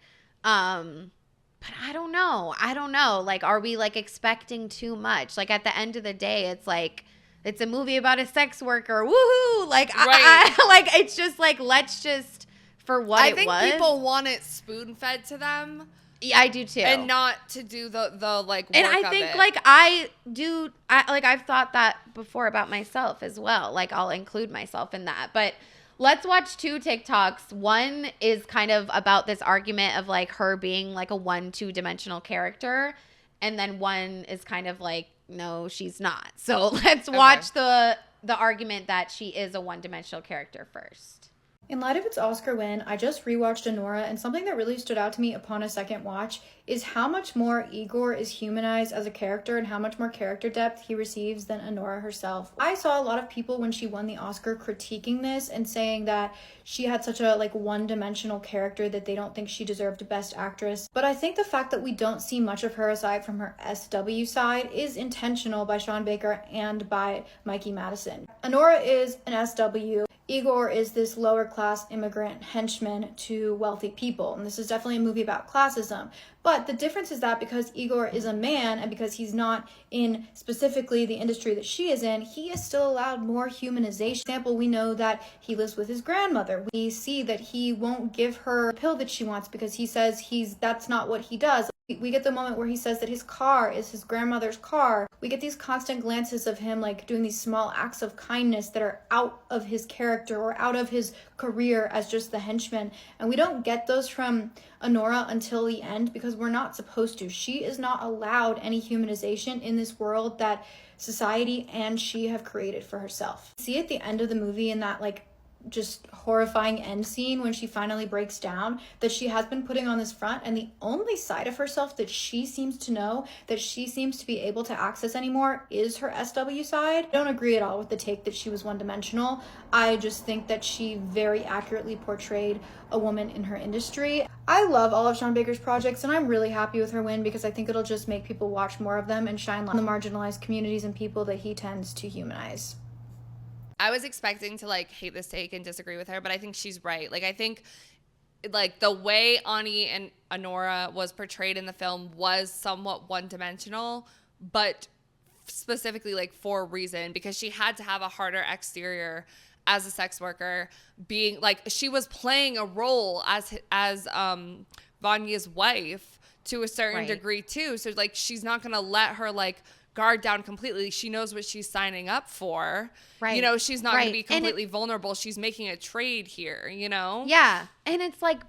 But I don't know. Like, are we like expecting too much? Like at the end of the day, it's like, it's a movie about a sex worker. Woohoo. Like, I like, it's just like, let's just, for what it was. I think people want it spoon fed to them. Yeah, I do too. And not to do the like work and I think like I've thought that before about myself as well. Like I'll include myself in that. But let's watch 2 TikToks. One is kind of about this argument of like her being like a 2-dimensional character. And then one is kind of like, no, she's not. So let's watch the argument that she is a 1-dimensional character first. In light of its Oscar win, I just rewatched Anora, and something that really stood out to me upon a second watch is how much more Igor is humanized as a character and how much more character depth he receives than Anora herself. I saw a lot of people when she won the Oscar critiquing this and saying that she had such a like 1-dimensional character that they don't think she deserved Best Actress. But I think the fact that we don't see much of her aside from her SW side is intentional by Sean Baker and by Mikey Madison. Anora is an SW. Igor is this lower class immigrant henchman to wealthy people. And this is definitely a movie about classism. But the difference is that because Igor is a man and because he's not in specifically the industry that she is in, he is still allowed more humanization. For example, we know that he lives with his grandmother. We see that he won't give her a pill that she wants because he says that's not what he does. We get the moment where he says that his car is his grandmother's car. We get these constant glances of him like doing these small acts of kindness that are out of his character or out of his career as just the henchman. And we don't get those from Anora until the end because we're not supposed to. She is not allowed any humanization in this world that society and she have created for herself. See at the end of the movie in that like just horrifying end scene when she finally breaks down that she has been putting on this front, and the only side of herself that she seems to know, that she seems to be able to access anymore, is her SW side. I don't agree at all with the take that she was 1-dimensional. I just think that she very accurately portrayed a woman in her industry. I love all of Sean Baker's projects, and I'm really happy with her win because I think it'll just make people watch more of them and shine light on the marginalized communities and people that he tends to humanize. I was expecting to like hate this take and disagree with her, but I think she's right. Like I think like the way Ani and Anora was portrayed in the film was somewhat 1-dimensional, but specifically like for a reason, because she had to have a harder exterior as a sex worker, being like she was playing a role as Vanya's wife to a certain degree too. So like she's not gonna let her like guard down completely. She knows what she's signing up for. Right. You know, she's not going to be completely vulnerable. She's making a trade here, you know? Yeah. And it's like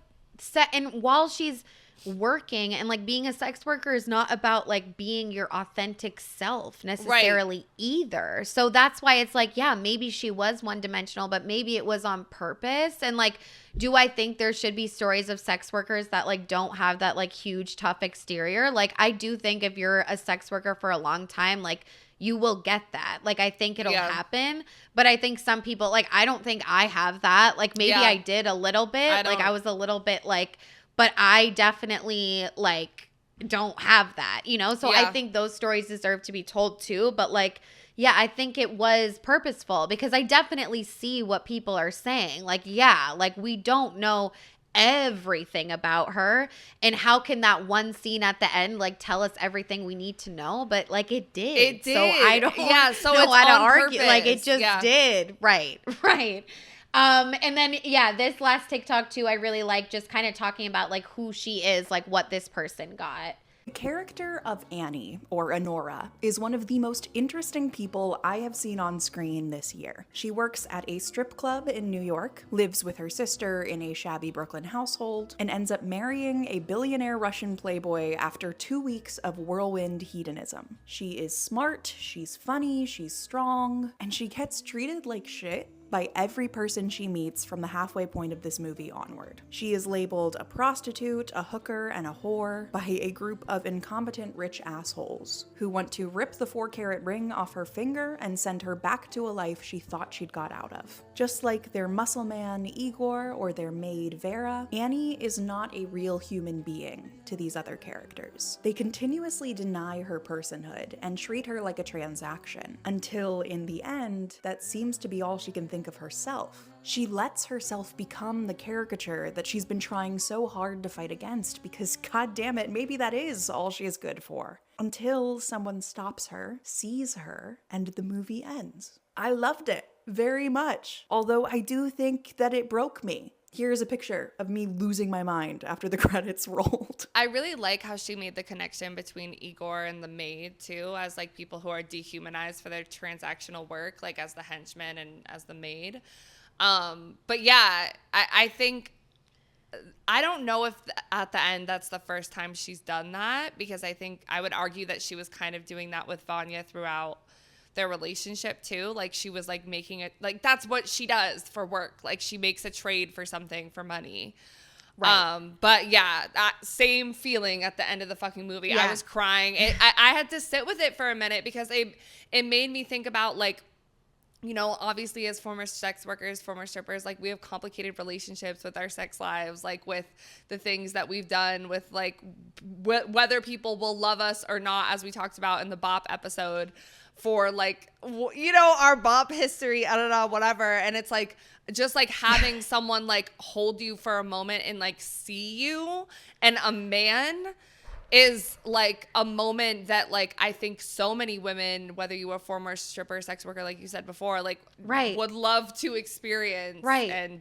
and while she's working, and like being a sex worker is not about like being your authentic self necessarily either. So that's why it's like, yeah, maybe she was one dimensional, but maybe it was on purpose. And like, do I think there should be stories of sex workers that like don't have that like huge tough exterior? Like, I do think if you're a sex worker for a long time, like you will get that. Like, I think it'll happen. But I think some people, like, I don't think I have that. Like, maybe I did a little bit. Like, I was a little bit like, but I definitely like don't have that, you know? So I think those stories deserve to be told too. But like, yeah, I think it was purposeful because I definitely see what people are saying. Like, yeah, like we don't know everything about her, and how can that one scene at the end like tell us everything we need to know? But like it did. So I don't so know it's how to on argue. purpose. Like it just did. Right. And then this last TikTok too, I really like just kind of talking about like who she is, like what this person got. The character of Annie, or Anora, is one of the most interesting people I have seen on screen this year. She works at a strip club in New York, lives with her sister in a shabby Brooklyn household, and ends up marrying a billionaire Russian playboy after 2 weeks of whirlwind hedonism. She is smart, she's funny, she's strong, and she gets treated like shit by every person she meets from the halfway point of this movie onward. She is labeled a prostitute, a hooker, and a whore by a group of incompetent rich assholes who want to rip the 4-carat ring off her finger and send her back to a life she thought she'd got out of. Just like their muscle man Igor or their maid Vera, Annie is not a real human being to these other characters. They continuously deny her personhood and treat her like a transaction, until in the end, that seems to be all she can think of herself. She lets herself become the caricature that she's been trying so hard to fight against, because god damn it, maybe that is all she is good for. Until someone stops her, sees her, and the movie ends. I loved it very much, although I do think that it broke me. Here's a picture of me losing my mind after the credits rolled. I really like how she made the connection between Igor and the maid too, as like people who are dehumanized for their transactional work, like as the henchman and as the maid. But yeah, I think, I don't know if at the end that's the first time she's done that, because I think I would argue that she was kind of doing that with Vanya throughout their relationship too. Like she was like making it, like that's what she does for work. Like she makes a trade for something for money. Right. But yeah, that same feeling at the end of the fucking movie. Yeah. I was crying. I had to sit with it for a minute because it made me think about like, you know, obviously as former sex workers, former strippers, like we have complicated relationships with our sex lives, like with the things that we've done with like whether people will love us or not, as we talked about in the Bop episode, for like, you know, our Bop history, I don't know, whatever. And it's like, just like having someone like hold you for a moment and like see you, and a man is like a moment that like I think so many women, whether you were a former stripper, sex worker, like you said before, like would love to experience,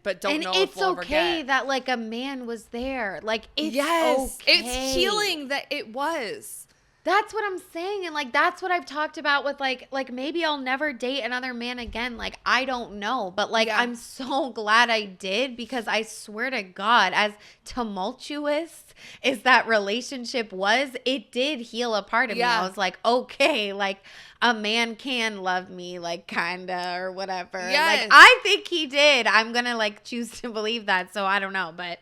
but don't know if we'll ever get. And it's okay that like a man was there. Like it's okay. It's healing that it was. That's what I'm saying. And like, that's what I've talked about with like maybe I'll never date another man again. Like, I don't know. But like, I'm so glad I did, because I swear to God, as tumultuous as that relationship was, it did heal a part of me. I was like, okay, like a man can love me, like kinda or whatever. Like, I think he did. I'm going to like choose to believe that. So I don't know. But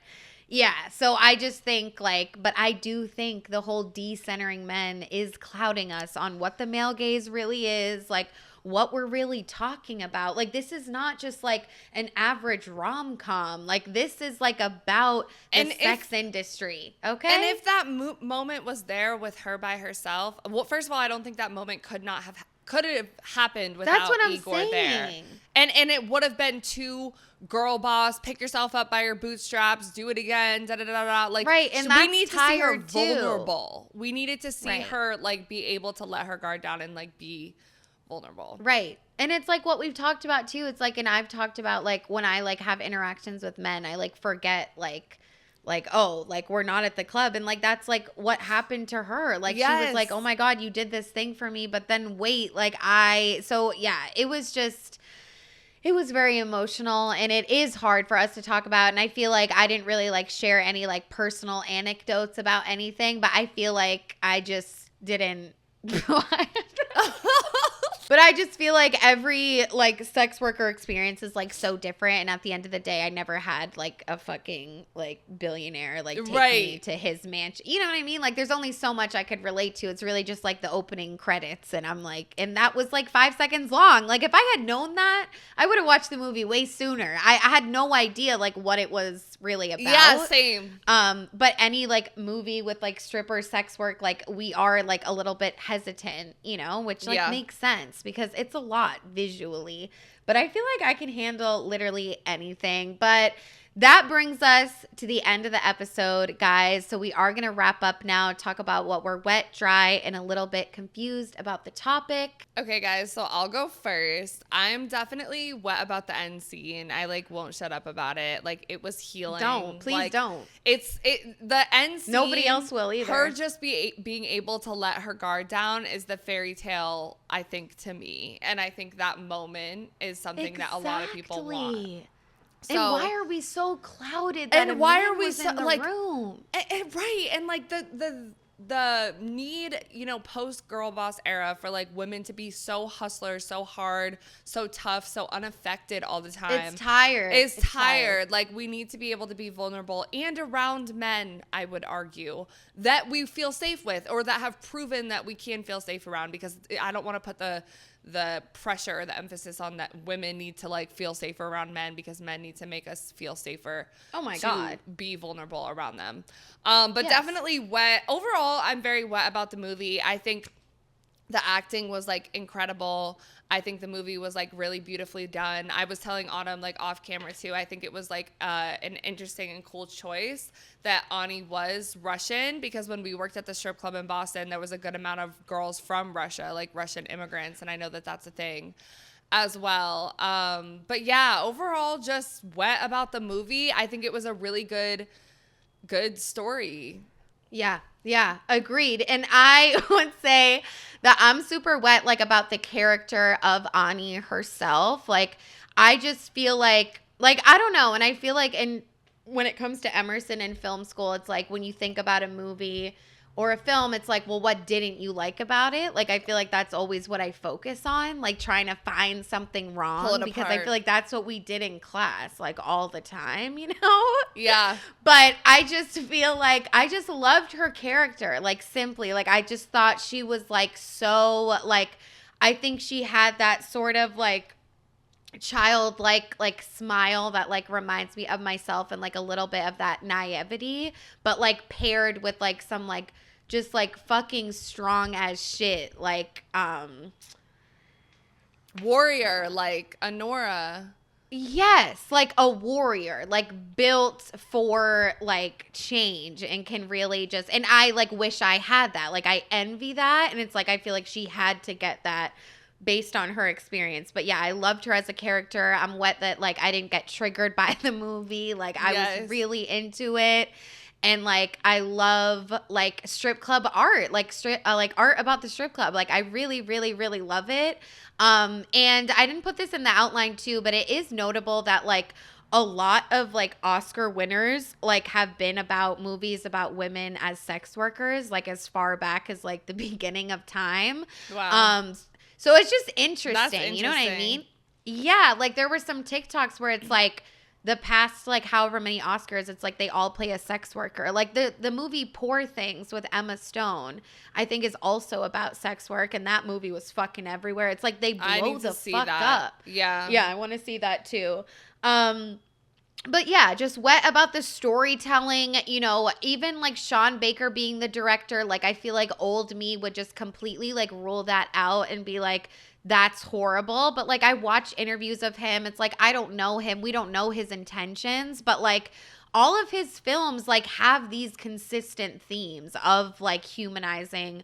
yeah, so I just think like, but I do think the whole decentering men is clouding us on what the male gaze really is, like what we're really talking about. Like this is not just like an average rom-com. Like this is like about the sex industry, okay? And if that moment was there with her by herself, well, first of all, I don't think that moment could have happened without Igor there. And it would have been too girl boss, pick yourself up by your bootstraps, do it again, da da da da. Like, and we need to see her too. vulnerable. We needed to see her like be able to let her guard down and like be vulnerable. Right. And it's like what we've talked about too. It's like, and I've talked about like when I like have interactions with men, I like forget like, oh, like we're not at the club. And like, that's like what happened to her. Like she was like, oh my God, you did this thing for me. But then wait, like so yeah, it It was very emotional, and it is hard for us to talk about. And I feel like I didn't really like share any like personal anecdotes about anything, but I feel like I just didn't. But I just feel like every like sex worker experience is like so different, and at the end of the day, I never had like a fucking like billionaire like take me to his mansion. You know what I mean? Like there's only so much I could relate to. It's really just like the opening credits, and I'm like, and that was like 5 seconds long. Like if I had known that, I would have watched the movie way sooner. I had no idea like what it was really about. Yeah, same. But any like movie with like stripper sex work, like we are like a little bit hesitant, you know, which like makes sense because it's a lot visually. But I feel like I can handle literally anything. But that brings us to the end of the episode, guys. So we are going to wrap up now, talk about what we're wet, dry, and a little bit confused about the topic. Okay, guys, so I'll go first. I'm definitely wet about the end scene. I like won't shut up about it. Like it was healing. Please like, don't. The end scene. Nobody else will either. Her just being able to let her guard down is the fairy tale, I think, to me. And I think that moment is something that a lot of people want. So, and why are we so clouded that and why are we so in the like room? Right, and like the need, you know, post girl boss era for like women to be so hustler, so hard, so tough, so unaffected all the time. It's tired. It's tired. Like we need to be able to be vulnerable and around men, I would argue, that we feel safe with or that have proven that we can feel safe around, because I don't want to put the pressure or the emphasis on that women need to like feel safer around men because men need to make us feel safer. Oh my God. Be vulnerable around them. But definitely wet. Overall, I'm very wet about the movie. I think the acting was like incredible. I think the movie was like really beautifully done. I was telling Autumn like off camera too, I think it was like an interesting and cool choice that Ani was Russian, because when we worked at the strip club in Boston, there was a good amount of girls from Russia, like Russian immigrants. And I know that that's a thing as well. But yeah, overall just wet about the movie. I think it was a really good story. Yeah, agreed. And I would say that I'm super wet, like, about the character of Ani herself. Like, I just feel like, I don't know. And I feel like when it comes to Emerson in film school, it's like when you think about a movie or a film, it's like, well, what didn't you like about it? Like, I feel like that's always what I focus on, like trying to find something wrong, because I feel like that's what we did in class, like all the time, you know? Yeah. But I just feel like I just loved her character, like simply, like I just thought she was like so, like, I think she had that sort of like childlike like smile that like reminds me of myself, and like a little bit of that naivety, but like paired with like some like just like fucking strong as shit, like warrior, like Anora. Yes, like a warrior, like built for like change, and can really just, and I like wish I had that. Like I envy that, and it's like I feel like she had to get that based on her experience. But yeah, I loved her as a character. I'm wet that like I didn't get triggered by the movie. Like I was really into it. And like I love like strip club art, like art about the strip club. Like I really, really, really love it. And I didn't put this in the outline too, but it is notable that like a lot of like Oscar winners like have been about movies about women as sex workers, like as far back as like the beginning of time. Wow. So it's just interesting. That's interesting. You know what I mean? Yeah, like there were some TikToks where it's like the past like however many Oscars, it's like they all play a sex worker. Like the movie Poor Things with Emma Stone, I think is also about sex work, and that movie was fucking everywhere. It's like they blow the fuck up. Yeah. Yeah, I want to see that too. But yeah, just wet about the storytelling, you know, even like Sean Baker being the director, like I feel like old me would just completely like rule that out and be like, that's horrible. But like I watch interviews of him, it's like I don't know him, we don't know his intentions, but like all of his films like have these consistent themes of like humanizing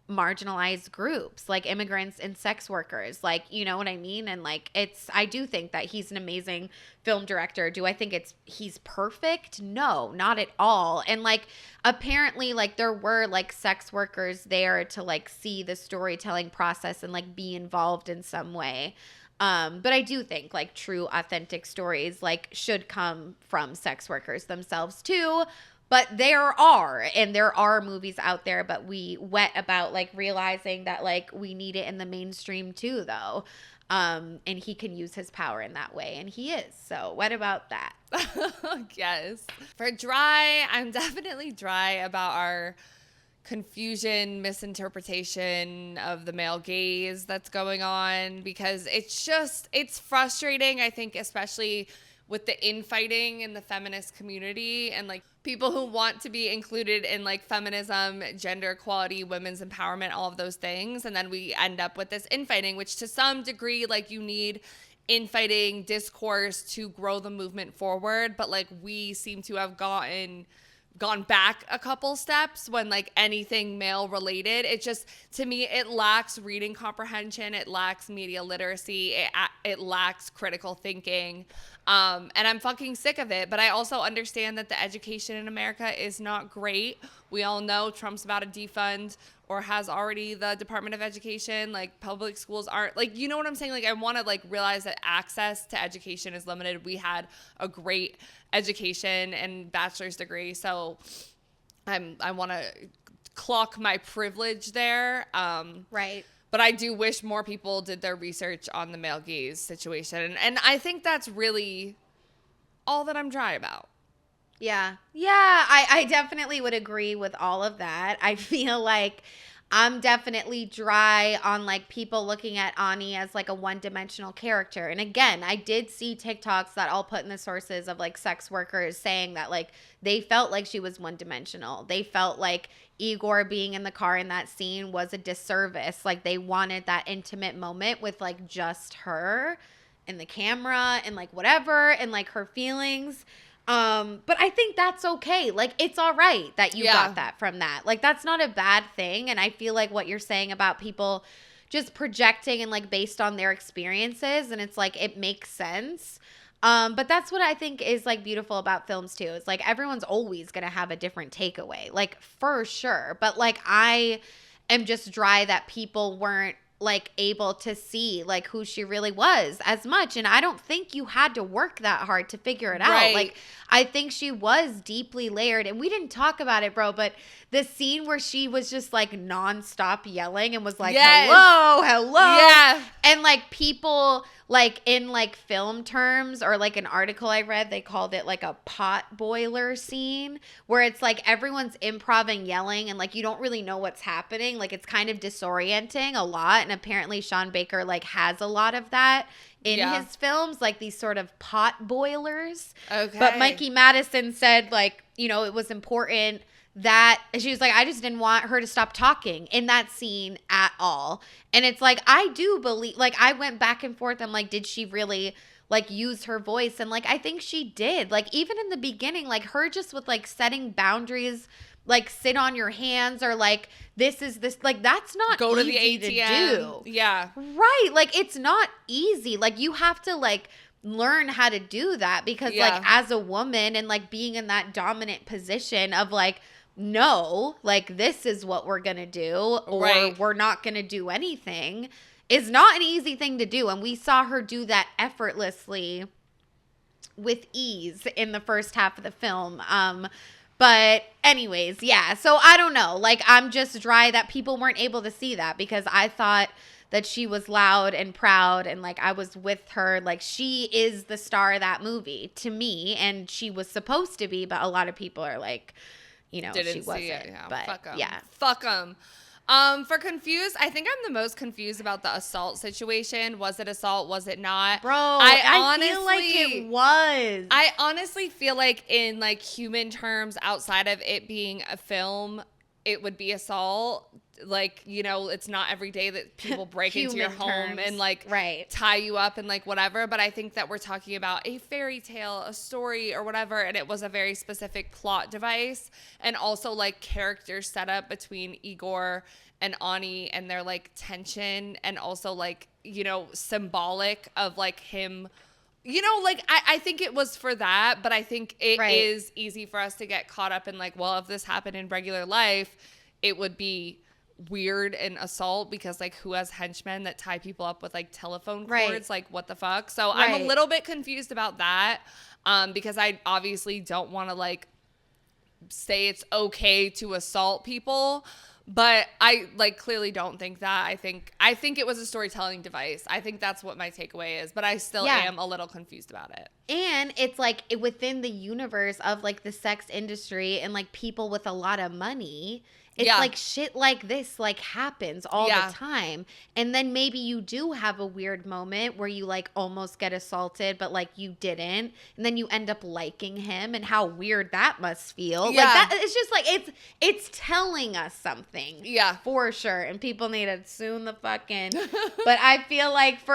marginalized groups like immigrants and sex workers, like, you know what I mean? And like I do think that he's an amazing film director. Do I think he's perfect? No, not at all. And like apparently like there were like sex workers there to like see the storytelling process and like be involved in some way. But I do think like true authentic stories like should come from sex workers themselves too. But there are movies out there, but we wet about like realizing that like we need it in the mainstream too, though. And he can use his power in that way, and he is. So what about that? Yes. For dry, I'm definitely dry about our confusion, misinterpretation of the male gaze that's going on, because it's frustrating, I think, especially with the infighting in the feminist community and like people who want to be included in like feminism, gender equality, women's empowerment, all of those things. And then we end up with this infighting, which to some degree, like you need infighting discourse to grow the movement forward. But like we seem to have gone back a couple steps when like anything male related. It just, to me, it lacks reading comprehension. It lacks media literacy. It lacks critical thinking. And I'm fucking sick of it. But I also understand that the education in America is not great. We all know Trump's about to defund or has already the Department of Education. Like public schools aren't like, you know what I'm saying? Like I want to like realize that access to education is limited. We had a great education and bachelor's degree. So I want to clock my privilege there. Right. But I do wish more people did their research on the male gaze situation. And I think that's really all that I'm dry about. Yeah. Yeah, I definitely would agree with all of that. I feel like I'm definitely dry on like people looking at Ani as like a one-dimensional character. And again, I did see TikToks that I'll put in the sources of like sex workers saying that like they felt like she was one-dimensional. They felt like Igor being in the car in that scene was a disservice. Like they wanted that intimate moment with like just her and the camera and like whatever and like her feelings. But I think that's okay. Like, it's all right that you got that from that. Like, that's not a bad thing. And I feel like what you're saying about people just projecting and like based on their experiences, and it's like, it makes sense. But that's what I think is like beautiful about films too. It's like everyone's always going to have a different takeaway, like for sure. But like, I am just dry that people weren't like able to see like who she really was as much. And I don't think you had to work that hard to figure it out. Like I think she was deeply layered, and we didn't talk about it, bro, but the scene where she was just like nonstop yelling and was like, hello. Yeah. And like people like in like film terms or like an article I read, they called it like a pot boiler scene where it's like everyone's improv yelling and like you don't really know what's happening. Like it's kind of disorienting a lot. And apparently Sean Baker like has a lot of that in his films, like these sort of pot boilers. Okay. But Mikey Madison said like, you know, it was important that she was like, I just didn't want her to stop talking in that scene at all. And it's like, I do believe, like I went back and forth. I'm like, did she really like use her voice? And like, I think she did. Like even in the beginning, like her just with like setting boundaries, like sit on your hands or like this like that's not go to the ATM to do. Yeah. Right. Like it's not easy. Like you have to like learn how to do that because like as a woman and like being in that dominant position of like, no, like this is what we're gonna do or we're not gonna do anything is not an easy thing to do. And we saw her do that effortlessly with ease in the first half of the film. But anyways, yeah. So I don't know. Like I'm just dry that people weren't able to see that because I thought that she was loud and proud and like I was with her. Like she is the star of that movie to me, and she was supposed to be, but a lot of people are like, you know, she wasn't. Yeah, but fuck 'em. Yeah. Fuck them. For confused, I think I'm the most confused about the assault situation. Was it assault? Was it not? Bro, I feel like it was. I honestly feel like in like human terms, outside of it being a film, it would be assault. Like, you know, it's not every day that people break into your home and like tie you up and like whatever. But I think that we're talking about a fairy tale, a story or whatever. And it was a very specific plot device and also like character setup between Igor and Ani and their like tension and also like, you know, symbolic of like him. You know, like, I think it was for that, but I think it is easy for us to get caught up in like, well, if this happened in regular life, it would be weird in assault because like who has henchmen that tie people up with like telephone cords? Right. Like what the fuck? So I'm a little bit confused about that because I obviously don't want to like say it's okay to assault people. But I like clearly don't think that. I think it was a storytelling device. I think that's what my takeaway is. But I still am a little confused about it. And it's like within the universe of like the sex industry and like people with a lot of money, it's like shit like this like happens all the time. And then maybe you do have a weird moment where you like almost get assaulted, but like you didn't. And then you end up liking him, and how weird that must feel. Like that, it's just like it's telling us something. Yeah. For sure. And people need to tune the fucking but I feel like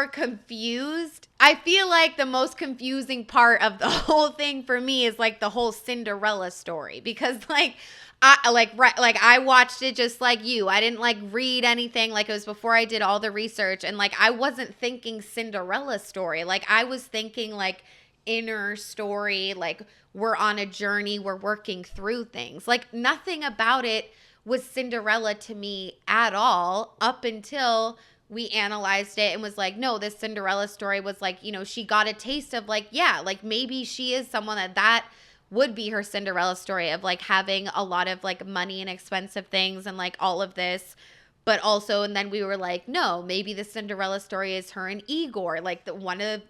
I feel like the most confusing part of the whole thing for me is like the whole Cinderella story, because like I watched it just like you. I didn't like read anything. Like it was before I did all the research, and like I wasn't thinking Cinderella story. Like I was thinking like inner story, like we're on a journey, we're working through things. Like nothing about it was Cinderella to me at all up until we analyzed it and was like, no, this Cinderella story was like, you know, she got a taste of like, yeah, like maybe she is someone that would be her Cinderella story of like having a lot of like money and expensive things and like all of this. But also, and then we were like, no, maybe the Cinderella story is her and Igor, like the one of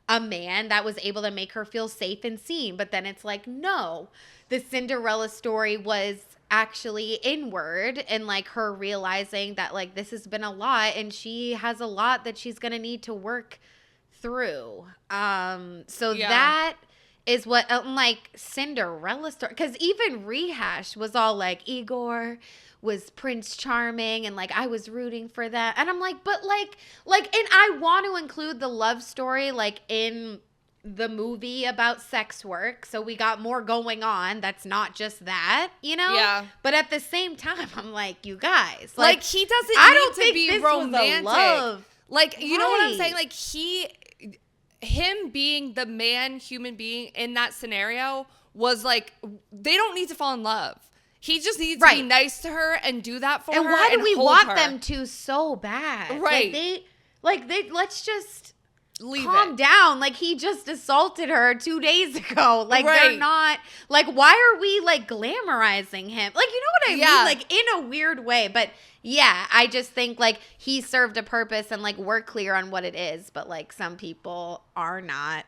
a man that was able to make her feel safe and seen. But then it's like, no, the Cinderella story was actually inward, and like her realizing that like this has been a lot and she has a lot that she's gonna need to work through. That is what like Cinderella story, because even Rehash was all like Igor was Prince Charming and like I was rooting for that, and I'm like, but like and I want to include the love story like in the movie about sex work, so we got more going on that's not just that, you know? Yeah. But at the same time, I'm like, you guys, like he doesn't need to be romantic. Love. Like, you know what I'm saying? Like him being the man, human being in that scenario was like, they don't need to fall in love. He just needs to be nice to her and do that for her. And why do we want them to so bad? Right. Like they let's just calm down. Like he just assaulted her 2 days ago. Like they're not like, why are we like glamorizing him? Like, you know what I mean? Like in a weird way. But yeah, I just think like he served a purpose and like we're clear on what it is, but like some people are not.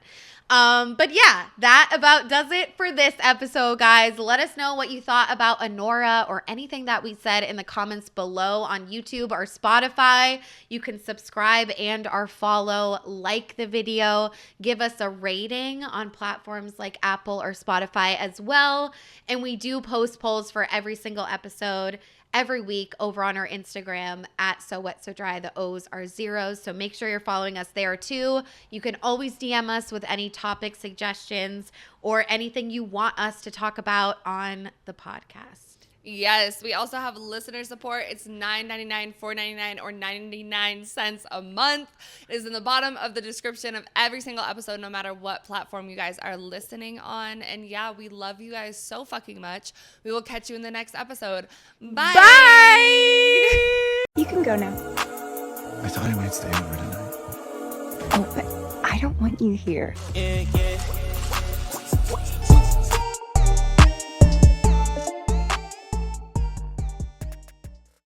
But yeah, that about does it for this episode, guys. Let us know what you thought about Anora or anything that we said in the comments below on YouTube or Spotify. You can subscribe and or follow, like the video, give us a rating on platforms like Apple or Spotify as well. And we do post polls for every single episode every week over on our Instagram at So Wet So Dry. The O's are zeros, so make sure you're following us there too. You can always DM us with any topic suggestions or anything you want us to talk about on the podcast. Yes, we also have listener support. It's $9.99, $4.99, or 99 cents a month. It is in the bottom of the description of every single episode, no matter what platform you guys are listening on. And yeah, we love you guys so fucking much. We will catch you in the next episode. Bye. Bye. You can go now. I thought I might stay over tonight. Oh, but I don't want you here. Yeah, yeah.